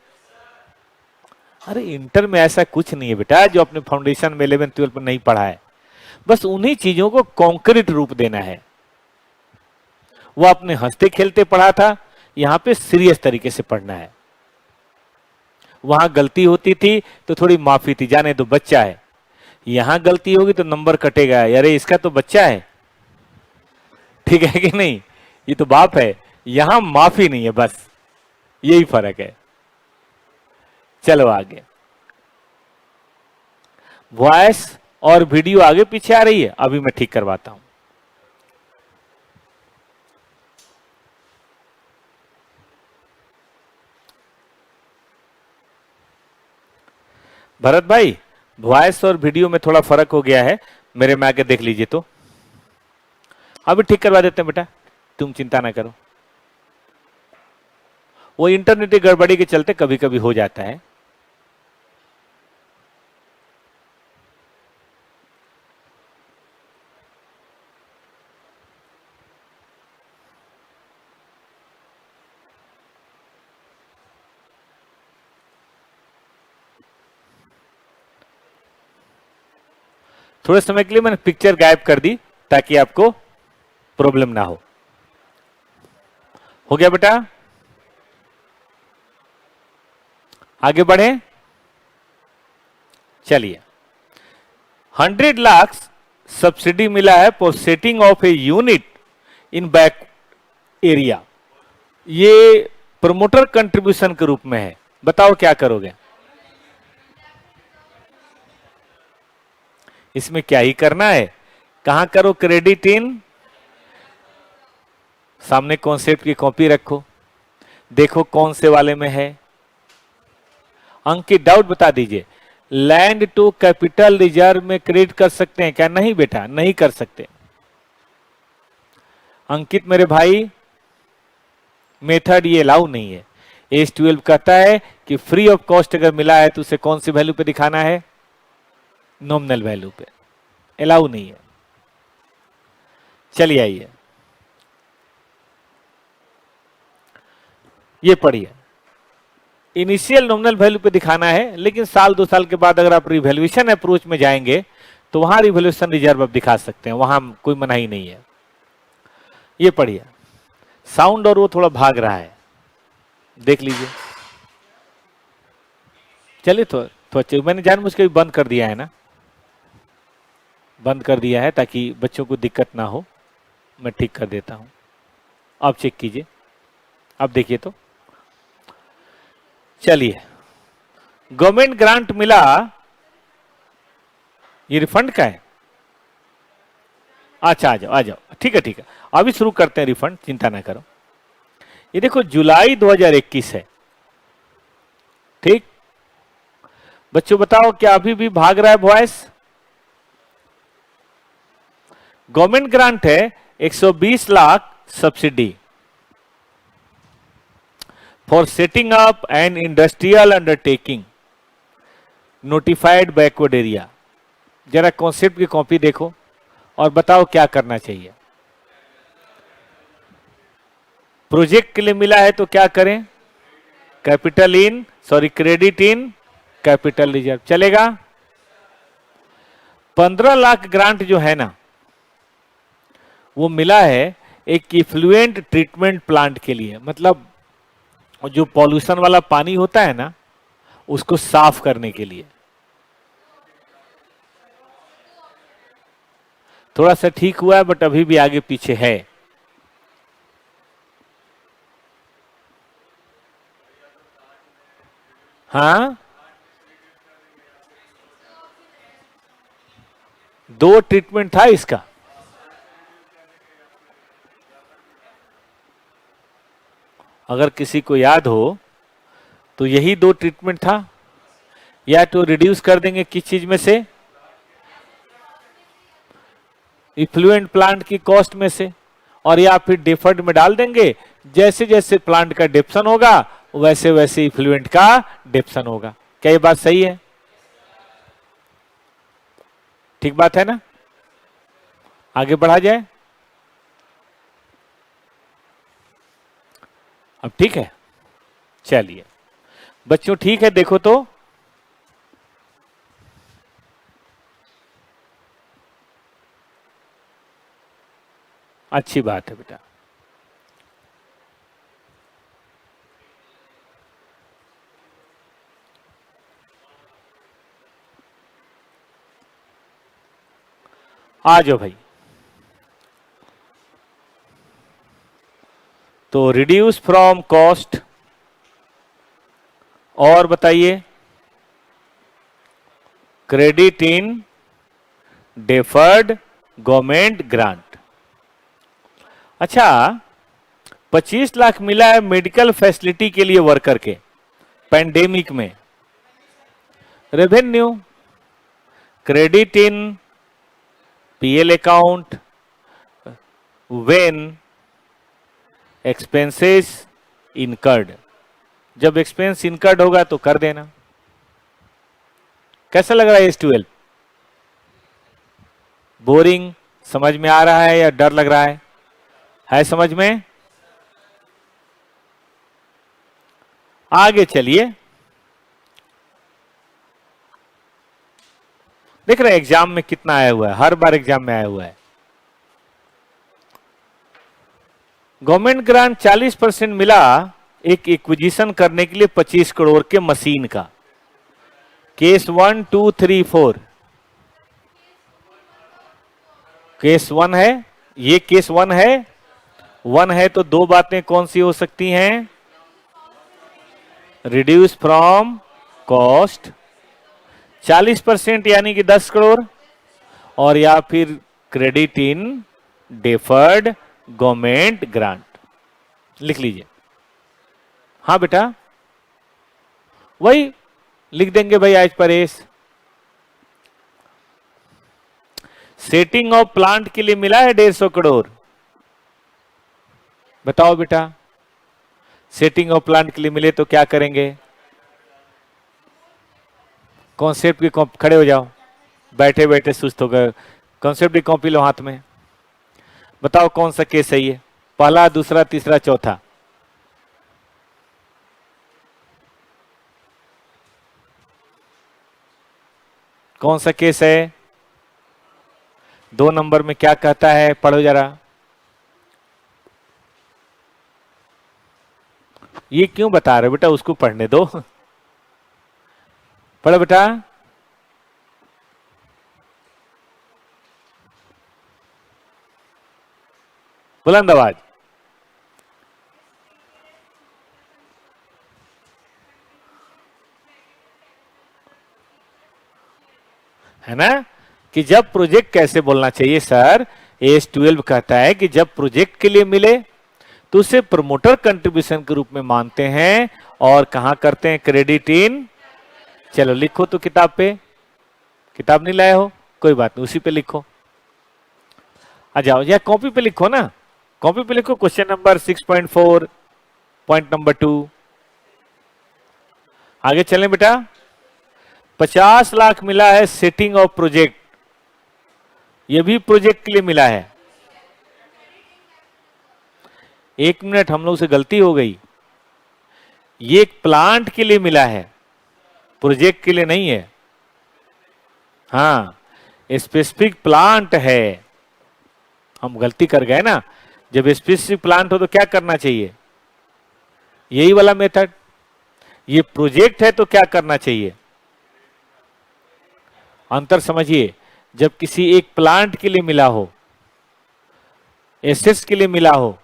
अरे इंटर में ऐसा कुछ नहीं है बेटा जो अपने फाउंडेशन में 11 12 में नहीं पढ़ा है, बस उन्हीं चीजों को कॉन्क्रीट रूप देना है। वो अपने हंसते खेलते पढ़ा था, यहां पे सीरियस तरीके से पढ़ना है। वहां गलती होती थी तो थोड़ी माफी थी, जाने दो बच्चा है, यहां गलती होगी तो नंबर कटेगा, अरे इसका तो बच्चा है, ठीक है कि नहीं, ये तो बाप है, यहां माफी नहीं है, बस यही फर्क है। चलो आगे, वॉइस और वीडियो आगे पीछे आ रही है, अभी मैं ठीक करवाता हूं। भरत भाई, वॉइस और वीडियो में थोड़ा फर्क हो गया है, मेरे में आके देख लीजिए, तो अभी ठीक करवा देते हैं बेटा, तुम चिंता ना करो। वो इंटरनेट की गड़बड़ी के चलते कभी कभी हो जाता है। थोड़े समय के लिए मैंने पिक्चर गायब कर दी ताकि आपको प्रॉब्लम ना हो गया बेटा? आगे बढ़े, चलिए। 100 लाख सब्सिडी मिला है for setting of a unit in back area, ये प्रमोटर कंट्रीब्यूशन के रूप में है, बताओ क्या करोगे? इसमें क्या ही करना है, कहां करो क्रेडिट इन, सामने कॉन्सेप्ट की कॉपी रखो, देखो कौन से वाले में है। अंकित डाउट बता दीजिए, लैंड टू कैपिटल रिजर्व में क्रेडिट कर सकते हैं क्या? नहीं बेटा, नहीं कर सकते। अंकित मेरे भाई, मेथड ये अलाउ नहीं है। एज 12 कहता है कि फ्री ऑफ कॉस्ट अगर मिला है तो उसे कौन सी वैल्यू पे दिखाना है? नॉमिनल वैल्यू पे, अलाउ नहीं है। चलिए आइए, ये पढ़िए, इनिशियल नॉमिनल वैल्यू पे दिखाना है, लेकिन साल 2 साल के बाद अगर आप रिवैल्यूएशन अप्रोच में जाएंगे तो वहां रिवैल्यूएशन रिजर्व आप दिखा सकते हैं, वहां कोई मनाही नहीं है। ये पढ़िए, साउंड और वो थोड़ा भाग रहा है, देख लीजिए। चलिए तो मैंने जानबूझ के बंद कर दिया है ना, बंद कर दिया है ताकि बच्चों को दिक्कत ना हो, मैं ठीक कर देता हूं। अब चेक कीजिए, अब देखिए तो, चलिए, गवर्नमेंट ग्रांट मिला ये रिफंड का है। अच्छा आ जाओ आ जाओ, ठीक है ठीक है, अभी शुरू करते हैं रिफंड, चिंता ना करो। ये देखो जुलाई 2021 है, ठीक। बच्चों बताओ क्या अभी भी भाग रहा है वॉइस? गवर्नमेंट ग्रांट है 120 lakh subsidy for setting up an industrial undertaking notified backward area. जरा कॉन्सेप्ट की कॉपी देखो और बताओ क्या करना चाहिए। प्रोजेक्ट के लिए मिला है तो क्या करें? Capital in sorry credit in capital reserve चलेगा। 15 लाख ग्रांट जो है ना, वो मिला है एक इफ्लुएंट ट्रीटमेंट प्लांट के लिए, मतलब जो पॉल्यूशन वाला पानी होता है ना, उसको साफ करने के लिए। थोड़ा सा ठीक हुआ है बट अभी भी आगे पीछे है। हाँ, 2 ट्रीटमेंट था इसका। अगर किसी को याद हो तो यही 2 ट्रीटमेंट था, या तो रिड्यूस कर देंगे किस चीज में से? इफ्लुएंट प्लांट की कॉस्ट में से, और या फिर डिफर्ड में डाल देंगे। जैसे जैसे प्लांट का डिप्शन होगा वैसे वैसे इफ्लुएंट का डिप्शन होगा। क्या ये बात सही है? ठीक बात है ना? आगे बढ़ा जाए। अब ठीक है, चलिए बच्चों ठीक है, देखो तो अच्छी बात है बेटा। आ जाओ भाई। तो रिड्यूस फ्रॉम कॉस्ट, और बताइए credit in deferred government grant. अच्छा, 25 लाख मिला है मेडिकल फैसिलिटी के लिए वर्कर के पैंडेमिक में। Revenue credit in PL account when expenses incurred. जब एक्सपेंस इनकर्ड होगा तो कर देना। कैसा लग रहा है S12? बोरिंग समझ में आ रहा है या डर लग रहा है समझ में? आगे चलिए। देख रहे हैं एग्जाम में कितना आया हुआ है, हर बार एग्जाम में आया हुआ है। गवर्नमेंट ग्रांट 40% मिला एक एक्विजिशन करने के लिए 25 करोड़ के मशीन का। केस 1 2 3 4 केस 1 है, ये केस 1 है। 1 है तो 2 बातें कौन सी हो सकती हैं? रिड्यूस फ्रॉम कॉस्ट 40% यानी कि 10 करोड़, और या फिर credit in deferred government grant. लिख लीजिए। हाँ बेटा, वही लिख देंगे भाई आज परेश। सेटिंग ऑफ प्लांट के लिए मिला है 150 करोड़। बताओ बेटा, सेटिंग ऑफ प्लांट के लिए मिले तो क्या करेंगे? कॉन्सेप्ट की कॉपी, खड़े हो जाओ, बैठे बैठे सुस्त हो गए। कॉन्सेप्ट की कॉपी लो हाथ में। बताओ कौन सा केस सही है? पहला, दूसरा, तीसरा, चौथा? कौन सा केस है? 2 नंबर में क्या कहता है, पढ़ो जरा। ये क्यों बता रहे बेटा, उसको पढ़ने दो। पढ़ो बेटा। बुलंद आवाज। है ना? कि जब प्रोजेक्ट कैसे बोलना चाहिए सर, AS12 कहता है कि जब प्रोजेक्ट के लिए मिले तो उसे प्रमोटर कंट्रीब्यूशन के रूप में मानते हैं और कहां करते हैं, क्रेडिट इन। चलो लिखो तो किताब पे, किताब नहीं लाए हो कोई बात नहीं, उसी पे लिखो। आ जाओ, या कॉपी पे लिखो ना, कॉपी पे लिखो क्वेश्चन नंबर 6.4 पॉइंट नंबर 2। आगे चलें बेटा। 50 लाख मिला है सेटिंग ऑफ प्रोजेक्ट, ये भी प्रोजेक्ट के लिए मिला है। 1 मिनट, हम लोग से गलती हो गई, ये एक प्लांट के लिए मिला है, प्रोजेक्ट के लिए नहीं है। हाँ, स्पेसिफिक प्लांट है, हम गलती कर गए ना। जब स्पेसिफिक प्लांट हो तो क्या करना चाहिए, यही वाला मेथड। ये प्रोजेक्ट है तो क्या करना चाहिए, अंतर समझिए। जब किसी एक प्लांट के लिए मिला हो, एसेट्स के लिए मिला हो,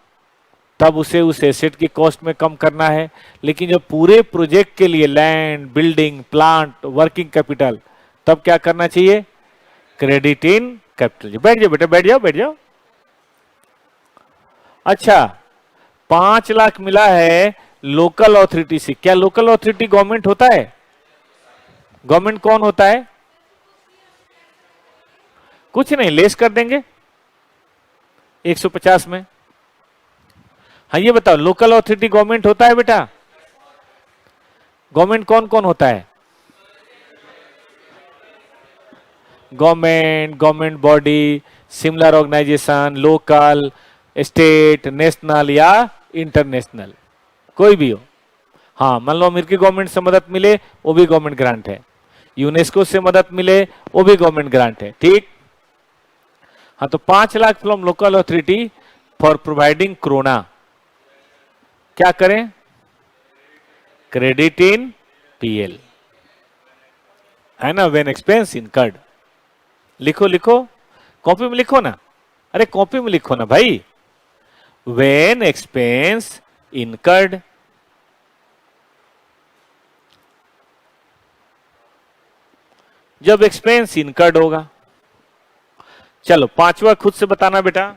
तब उसे उस एसेट की कॉस्ट में कम करना है। लेकिन जब पूरे प्रोजेक्ट के लिए land, building, plant, working capital, तब क्या करना चाहिए, क्रेडिट इन कैपिटल। बैठ जाओ बेटा, बैठ जाओ, बैठ जाओ। अच्छा, 5 लाख मिला है लोकल अथॉरिटी से। क्या लोकल अथॉरिटी गवर्नमेंट होता है? गवर्नमेंट कौन होता है? कुछ नहीं, लेस कर देंगे 150 में। हाँ ये बताओ, लोकल अथॉरिटी गवर्नमेंट होता है बेटा? गवर्नमेंट कौन कौन होता है? Government, government body, similar organisation, local, state, national या इंटरनेशनल, कोई भी हो। हाँ, मान लो अमेरिकी गवर्नमेंट से मदद मिले, वो भी गवर्नमेंट ग्रांट है। यूनेस्को से मदद मिले, वो भी गवर्नमेंट ग्रांट है। ठीक। हाँ, तो 5 lakh from local authority for providing corona, क्या करें, क्रेडिट इन PL, है ना, व्हेन एक्सपेंस इनकर्ड। लिखो लिखो, कॉपी में लिखो ना, अरे कॉपी में लिखो ना भाई, व्हेन एक्सपेंस इनकर्ड। जब एक्सपेंस इनकर्ड होगा। चलो 5वां खुद से बताना बेटा।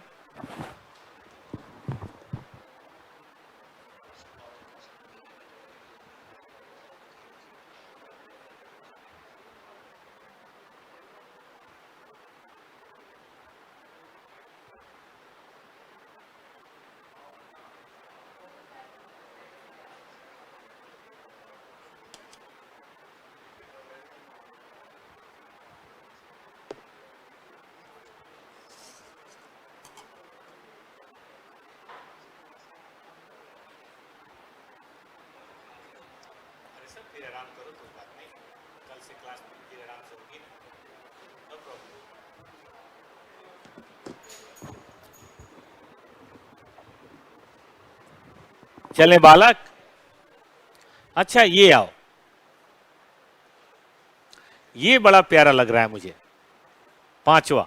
आराम करो, कोई बात नहीं, कल से क्लास फिर आराम से होगी ना, नो प्रॉब्लम। चले बालक। अच्छा ये आओ, ये बड़ा प्यारा लग रहा है मुझे। 5वां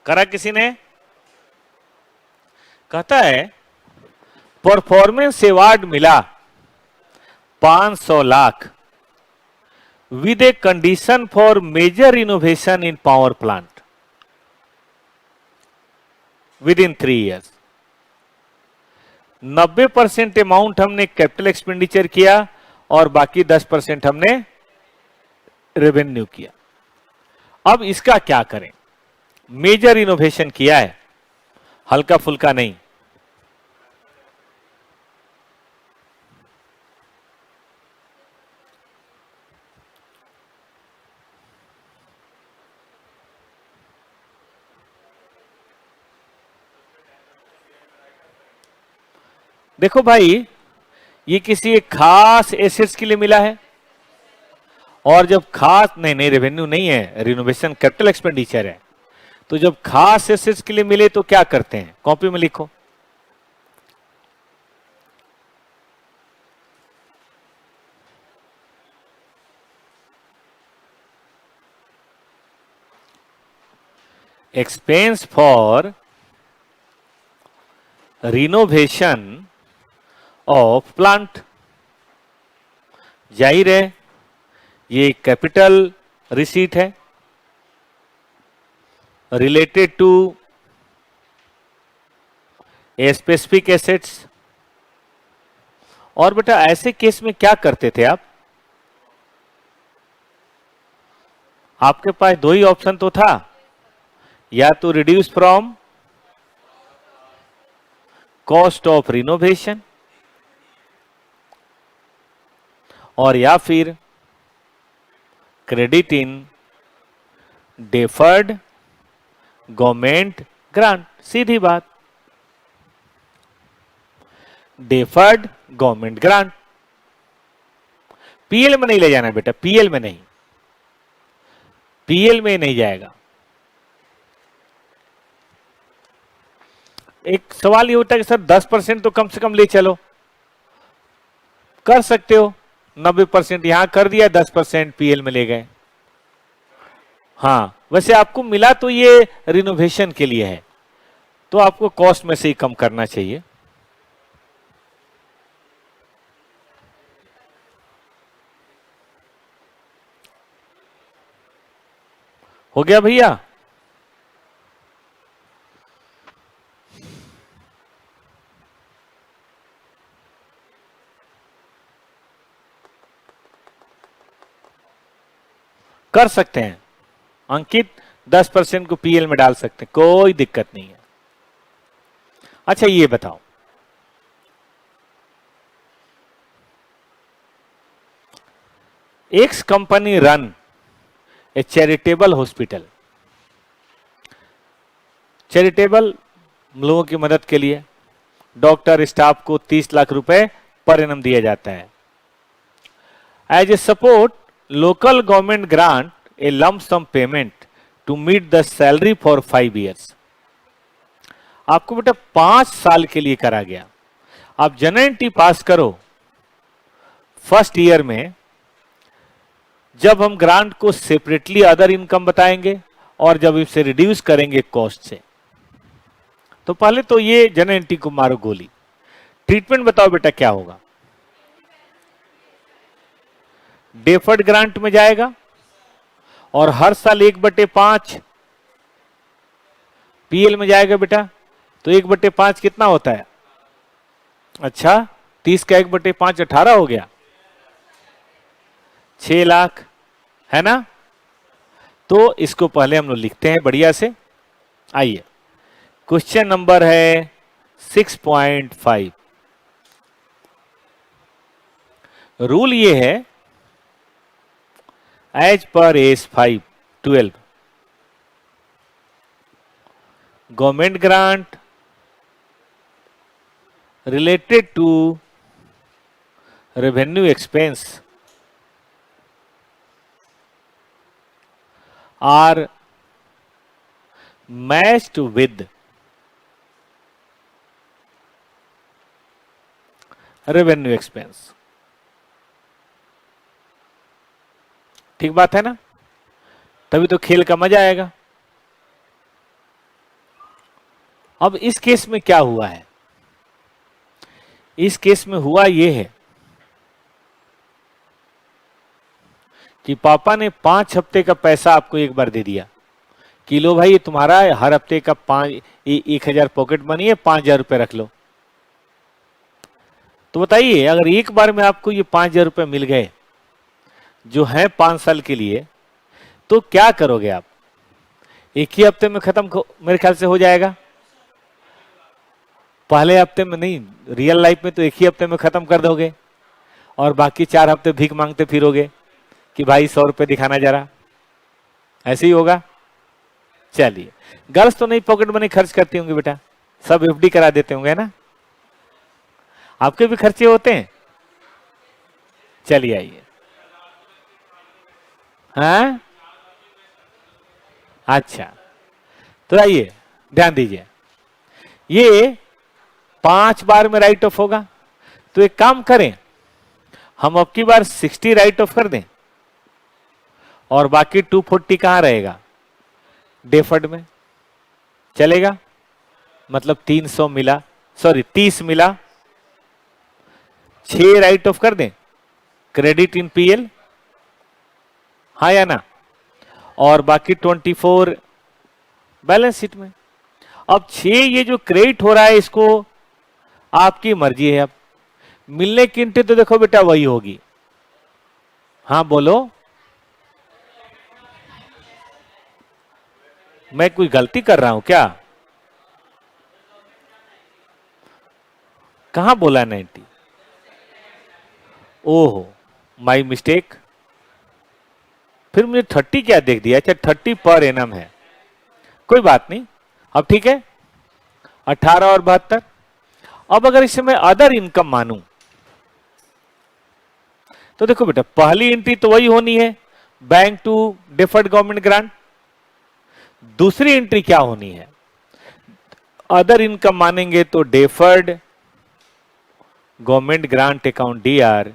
करा किसी ने? कहता है परफॉर्मेंस अवार्ड मिला 500 lakh with a condition for major innovation in power plant within 3 years। 90% amount हमने कैपिटल एक्सपेंडिचर किया और बाकी 10% हमने रेवेन्यू किया। अब इसका क्या करें? मेजर इनोवेशन किया है, हल्का फुल्का नहीं। देखो भाई, ये किसी एक खास एसेट्स के लिए मिला है, और जब खास, नहीं रेवेन्यू नहीं है, रिनोवेशन कैपिटल एक्सपेंडिचर है। तो जब खास एसेट्स के लिए मिले तो क्या करते हैं, कॉपी में लिखो। Expense for renovation of plant, जाहिर है ये कैपिटल रिसीट है। Related to a specific assets. और बेटा ऐसे केस में क्या करते थे आप? आपके पास दो ही ऑप्शन तो था, या तो reduce from cost of renovation, और या फिर credit in deferred government grant. सीधी बात, डेफर्ड गवर्नमेंट ग्रांट। पीएल में नहीं ले जाना बेटा, पीएल में नहीं, पीएल में नहीं जाएगा। एक सवाल ये होता है कि सर 10% तो कम से कम ले चलो, कर सकते हो। 90% यहां कर दिया, 10% पीएल में ले गए। हाँ, वैसे आपको मिला तो ये रिनोवेशन के लिए है, तो आपको कॉस्ट में से ही कम करना चाहिए। हो गया भैया? कर सकते हैं अंकित, 10% को पीएल में डाल सकते हैं, कोई दिक्कत नहीं है। अच्छा ये बताओ, एक्स कंपनी रन ए चैरिटेबल हॉस्पिटल। चैरिटेबल लोगों की मदद के लिए डॉक्टर स्टाफ को 30 लाख रुपए पर एनम दिया जाता है। As a support local government grant a lump sum payment to meet the salary for 5 years। आपको बेटा 5 साल के लिए करा गया। आप जनएनटी पास करो फर्स्ट ईयर में, जब हम ग्रांट को सेपरेटली अदर इनकम बताएंगे और जब इसे रिड्यूस करेंगे कॉस्ट से, तो पहले तो ये जनएनटी को मारो गोली। ट्रीटमेंट बताओ बेटा क्या होगा? डेफर्ड ग्रांट में जाएगा और हर साल 1/5 पीएल में जाएगा बेटा। तो 1/5 कितना होता है? अच्छा, 30 का 1/5 18 हो गया, 6 लाख है ना। तो इसको पहले हम लोग लिखते हैं बढ़िया से। आइए, क्वेश्चन नंबर है 6.5। रूल ये है, as per as 5/12 government grant related to revenue expense are matched with revenue expense। ठीक बात है ना? तभी तो खेल का मजा आएगा। अब इस केस में क्या हुआ है? इस केस में हुआ यह है कि पापा ने 5 हफ्ते का पैसा आपको एक बार दे दिया कि लो भाई, ये तुम्हारा हर हफ्ते का 1,000 पॉकेट मनी है, 5,000 रुपए रख लो। तो बताइए, अगर एक बार में आपको ये 5,000 रुपए मिल गए जो है 5 साल के लिए, तो क्या करोगे आप? एक ही हफ्ते में खत्म मेरे ख्याल से हो जाएगा। पहले हफ्ते में नहीं, रियल लाइफ में तो एक ही हफ्ते में खत्म कर दोगे और बाकी 4 हफ्ते भीख मांगते फिरोगे कि भाई 100 रुपए दिखाना जरा। ऐसे ही होगा। चलिए, गर्ल्स तो नहीं पॉकेट मनी खर्च करती होंगी बेटा, सब एफडी करा देते होंगे ना? आपके भी खर्चे होते हैं? चलिए आइए। हाँ, अच्छा, तो आइए ध्यान दीजिए, ये 5 बार में राइट ऑफ होगा। तो एक काम करें, हम अब की बार 60 राइट ऑफ कर दें और बाकी 240 कहां रहेगा? डेफर्ड में। चलेगा? मतलब 300 मिला, सॉरी 30 मिला, 6 राइट ऑफ कर दें क्रेडिट इन पीएल, हाँ या ना? और बाकी 24 बैलेंस शीट में। अब 6 ये जो क्रेडिट हो रहा है इसको आपकी मर्जी है। अब मिलने की एंट्री तो देखो बेटा वही होगी। हाँ बोलो, मैं कोई गलती कर रहा हूं क्या? कहां बोला 90? ओहो, माई मिस्टेक। फिर मुझे 30 क्या देख दिया? अच्छा 30 पर एनम है, कोई बात नहीं। अब ठीक है, 18 और 72। अब अगर इसे मैं अदर इनकम मानूं तो देखो बेटा पहली एंट्री तो वही होनी है, bank to deferred government grant. दूसरी एंट्री क्या होनी है? अदर इनकम मानेंगे तो deferred government grant account DR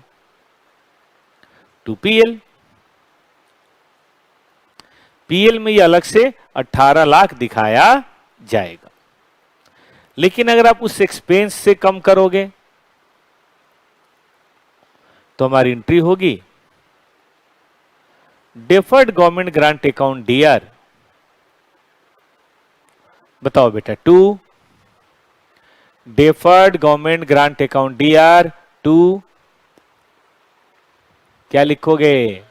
to PL. PL में ये अलग से 18 लाख दिखाया जाएगा। लेकिन अगर आप उस एक्सपेंस से कम करोगे तो हमारी एंट्री होगी deferred government grant account DR, बताओ बेटा, to deferred government grant account DR to, क्या लिखोगे?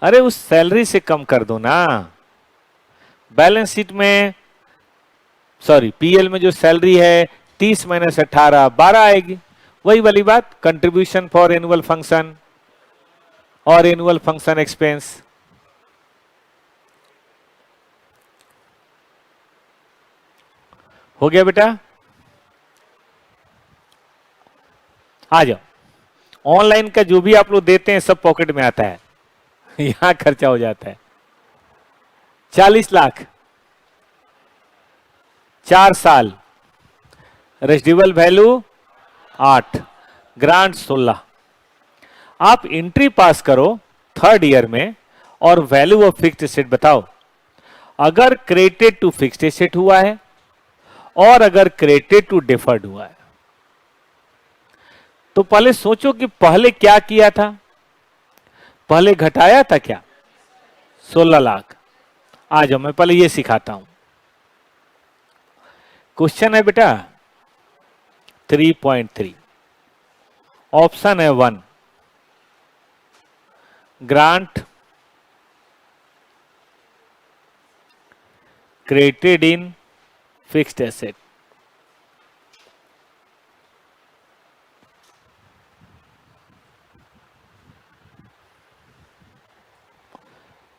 अरे उस सैलरी से कम कर दो ना। बैलेंस शीट में, सॉरी पीएल में जो सैलरी है 30 माइनस 18 12 आएगी। वही वाली बात, कंट्रीब्यूशन फॉर एनुअल फंक्शन और एनुअल फंक्शन एक्सपेंस। हो गया बेटा? आ जाओ। ऑनलाइन का जो भी आप लोग देते हैं सब पॉकेट में आता है यहां खर्चा हो जाता है। 40 लाख 4 साल, रेसिडुअल वैल्यू 8, ग्रांट 16। आप एंट्री पास करो थर्ड ईयर में और वैल्यू ऑफ फिक्स्ड एसेट बताओ। अगर क्रेडिटेड टू फिक्स्ड एसेट हुआ है और अगर क्रेडिटेड टू डिफर्ड हुआ है तो पहले सोचो कि पहले क्या किया था। पहले घटाया था क्या? 16 लाख। आ जाओ, मैं पहले ये सिखाता हूं। क्वेश्चन है बेटा 3.3, ऑप्शन है 1, grant credited in fixed asset.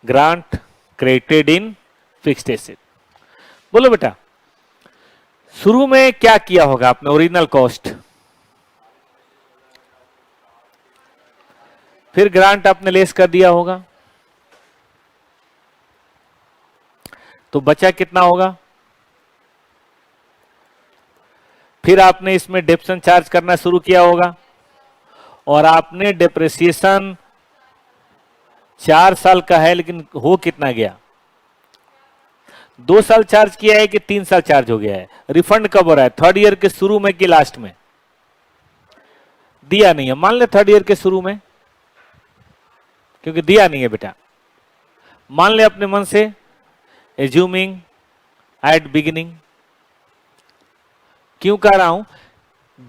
Grant credited in fixed asset. बोलो बेटा शुरू में क्या किया होगा आपने? ओरिजिनल कॉस्ट, फिर ग्रांट आपने लेस कर दिया होगा, तो बचा कितना होगा? फिर आपने इसमें डेप्रेशन चार्ज करना शुरू किया होगा और आपने डेप्रिसिएशन 4 साल का है लेकिन हो कितना गया? 2 साल चार्ज किया है कि 3 साल चार्ज हो गया है? रिफंड कब हो रहा है? थर्ड ईयर के शुरू में कि लास्ट में? दिया नहीं है, मान ले थर्ड ईयर के शुरू में, क्योंकि दिया नहीं है बेटा। मान ले अपने मन से, एज्यूमिंग एट बिगिनिंग। क्यों कह रहा हूं?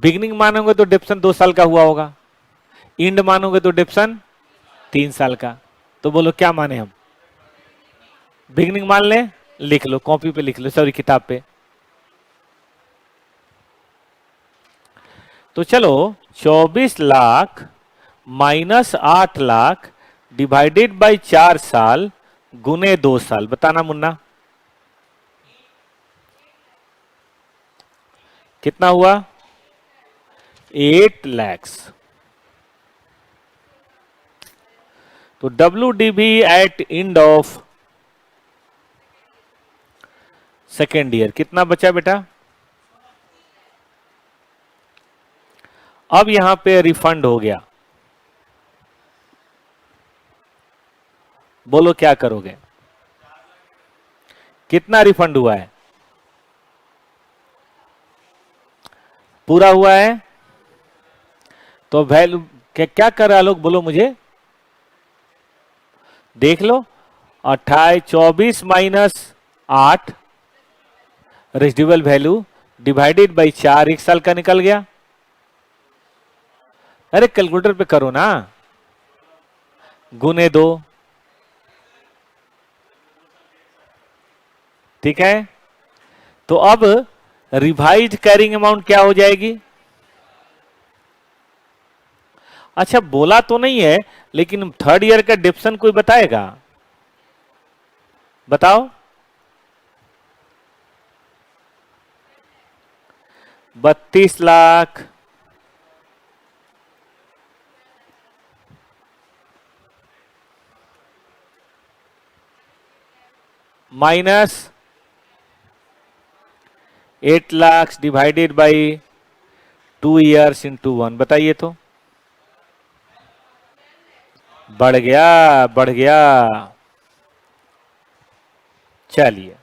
बिगिनिंग मानोगे तो डेप्शन 2 साल का हुआ होगा, इंड मानोगे तो डेप्शन 3 साल का। तो बोलो क्या माने हम? बिगिनिंग मान ले, लिख लो कॉपी पे, लिख लो, सॉरी किताब पे। तो चलो 24 lakh minus 8 lakh divided by 4 साल गुने 2 साल, बताना मुन्ना कितना हुआ? 8 लैक्स। तो WDV at end of second year कितना बचा बेटा? अब यहां पे रिफंड हो गया, बोलो क्या करोगे? कितना रिफंड हुआ है? पूरा हुआ है। तो वैल्यू क्या कर रहा है लोग, बोलो मुझे? देख लो, 28 24 minus 8 residual value divided by 4, 1 साल का निकल गया। अरे कैलकुलेटर पे करो ना, गुने 2, ठीक है। तो अब रिवाइज कैरिंग अमाउंट क्या हो जाएगी? अच्छा बोला तो नहीं है, लेकिन थर्ड ईयर का डिप्शन कोई बताएगा? बताओ। 32 lakh minus 8 lakh divided by 2 years into 1, बताइए तो। बढ़ गया, बढ़ गया। चलिए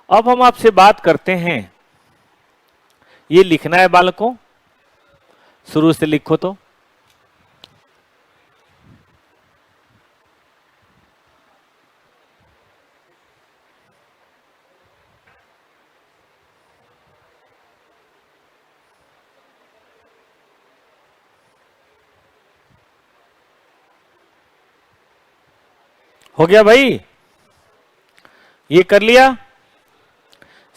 अब हम आपसे बात करते हैं, ये लिखना है बालकों, शुरू से लिखो तो। हो गया भाई, ये कर लिया।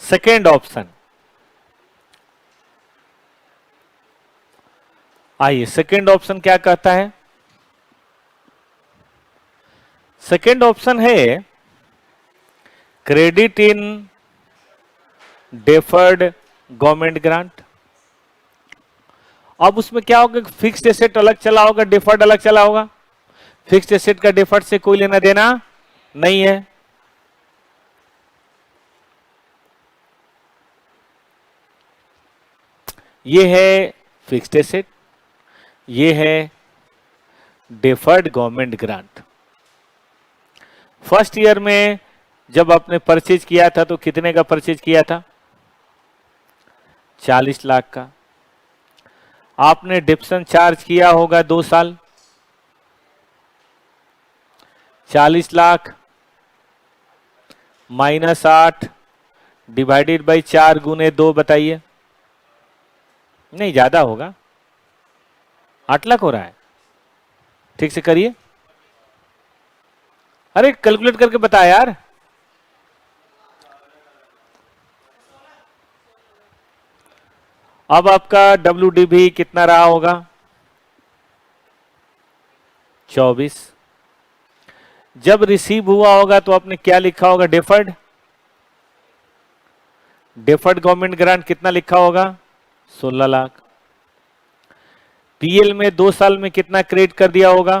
सेकेंड ऑप्शन, आइए सेकेंड ऑप्शन क्या कहता है? सेकेंड ऑप्शन है credit in deferred government grant. अब उसमें क्या होगा, फिक्स्ड एसेट अलग चला होगा, डेफर्ड अलग चला होगा। फिक्स्ड एसेट का डेफर्ड से कोई लेना देना नहीं है। ये है फिक्स्ड एसेट, ये है deferred government grant. First year में जब आपने परचेज किया था तो कितने का परचेज किया था? 40 लाख का। आपने डिप्शन चार्ज किया होगा 2 साल, 40 लाख माइनस 8 डिवाइडेड बाई 4 गुने 2, बताइए। नहीं ज्यादा होगा, 8 लाख हो रहा है। ठीक से करिए, अरे कैलकुलेट करके बता यार। अब आपका WDV कितना रहा होगा? 24। जब रिसीव हुआ होगा तो आपने क्या लिखा होगा? डेफर्ड। डेफर्ड गवर्नमेंट ग्रांट कितना लिखा होगा? 16 लाख। PL में 2 साल में कितना क्रेडिट कर दिया होगा?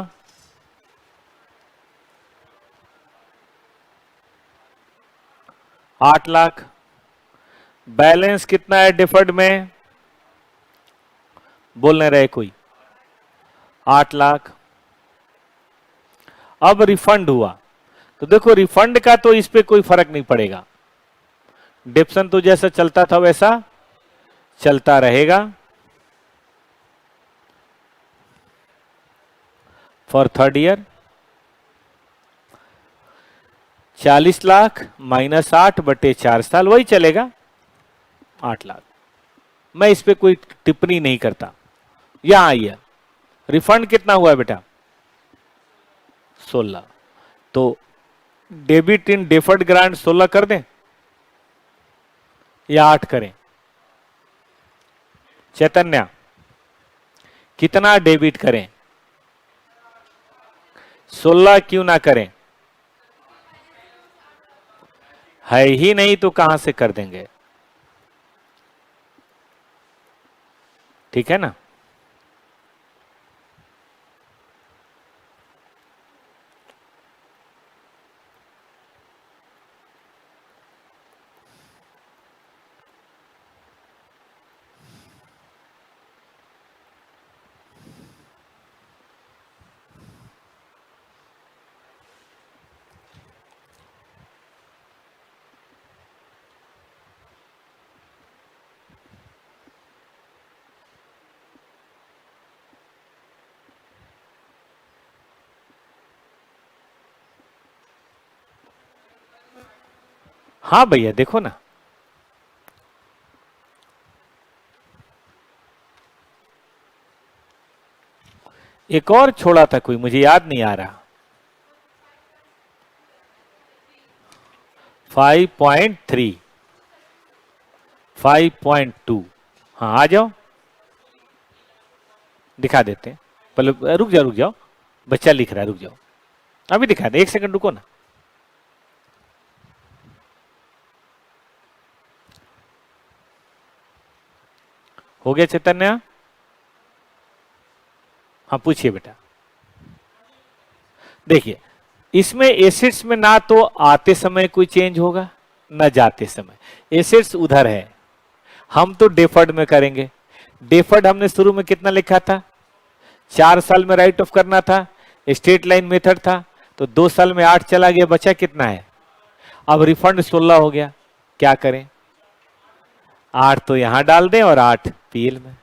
8 लाख। बैलेंस कितना है डिफर्ड में? बोलने रहे कोई? 8 लाख। अब रिफंड हुआ तो देखो, रिफंड का तो इस पे कोई फर्क नहीं पड़ेगा, डिप्शन तो जैसा चलता था वैसा चलता रहेगा। For third year 40 lakh minus 8 बटे 4 साल, वही चलेगा 8 लाख। मैं इस पे कोई टिप्पणी नहीं करता। यहां आइए, रिफंड कितना हुआ बेटा? 16। तो डेबिट इन डेफर्ड ग्रांट 16 कर दें या 8 करें? चैतन्य कितना डेबिट करें? 16 क्यों ना करें? है ही नहीं तो कहां से कर देंगे? ठीक है ना। हाँ भैया देखो ना, एक और छोड़ा था कोई, मुझे याद नहीं आ रहा। 5.3, 5.2, हाँ आ जाओ दिखा देते हैं। पहले रुक जाओ, बच्चा लिख रहा है, रुक जाओ, अभी दिखा दे, 1 सेकंड रुको ना। हो गया चैतन्य? हाँ पूछिए बेटा। देखिए इसमें एसिड्स में ना तो आते समय कोई चेंज होगा ना जाते समय, एसिड्स उधर है, हम तो डेफर्ड में करेंगे। डेफर्ड हमने शुरू में कितना लिखा था, 4 साल में राइट ऑफ करना था, स्ट्रेट लाइन मेथड था, तो 2 साल में 8 चला गया, बचा कितना है, अब रिफंड 16 हो गया, क्या करें, 8 तो यहां डाल दें और 8 पीएल में।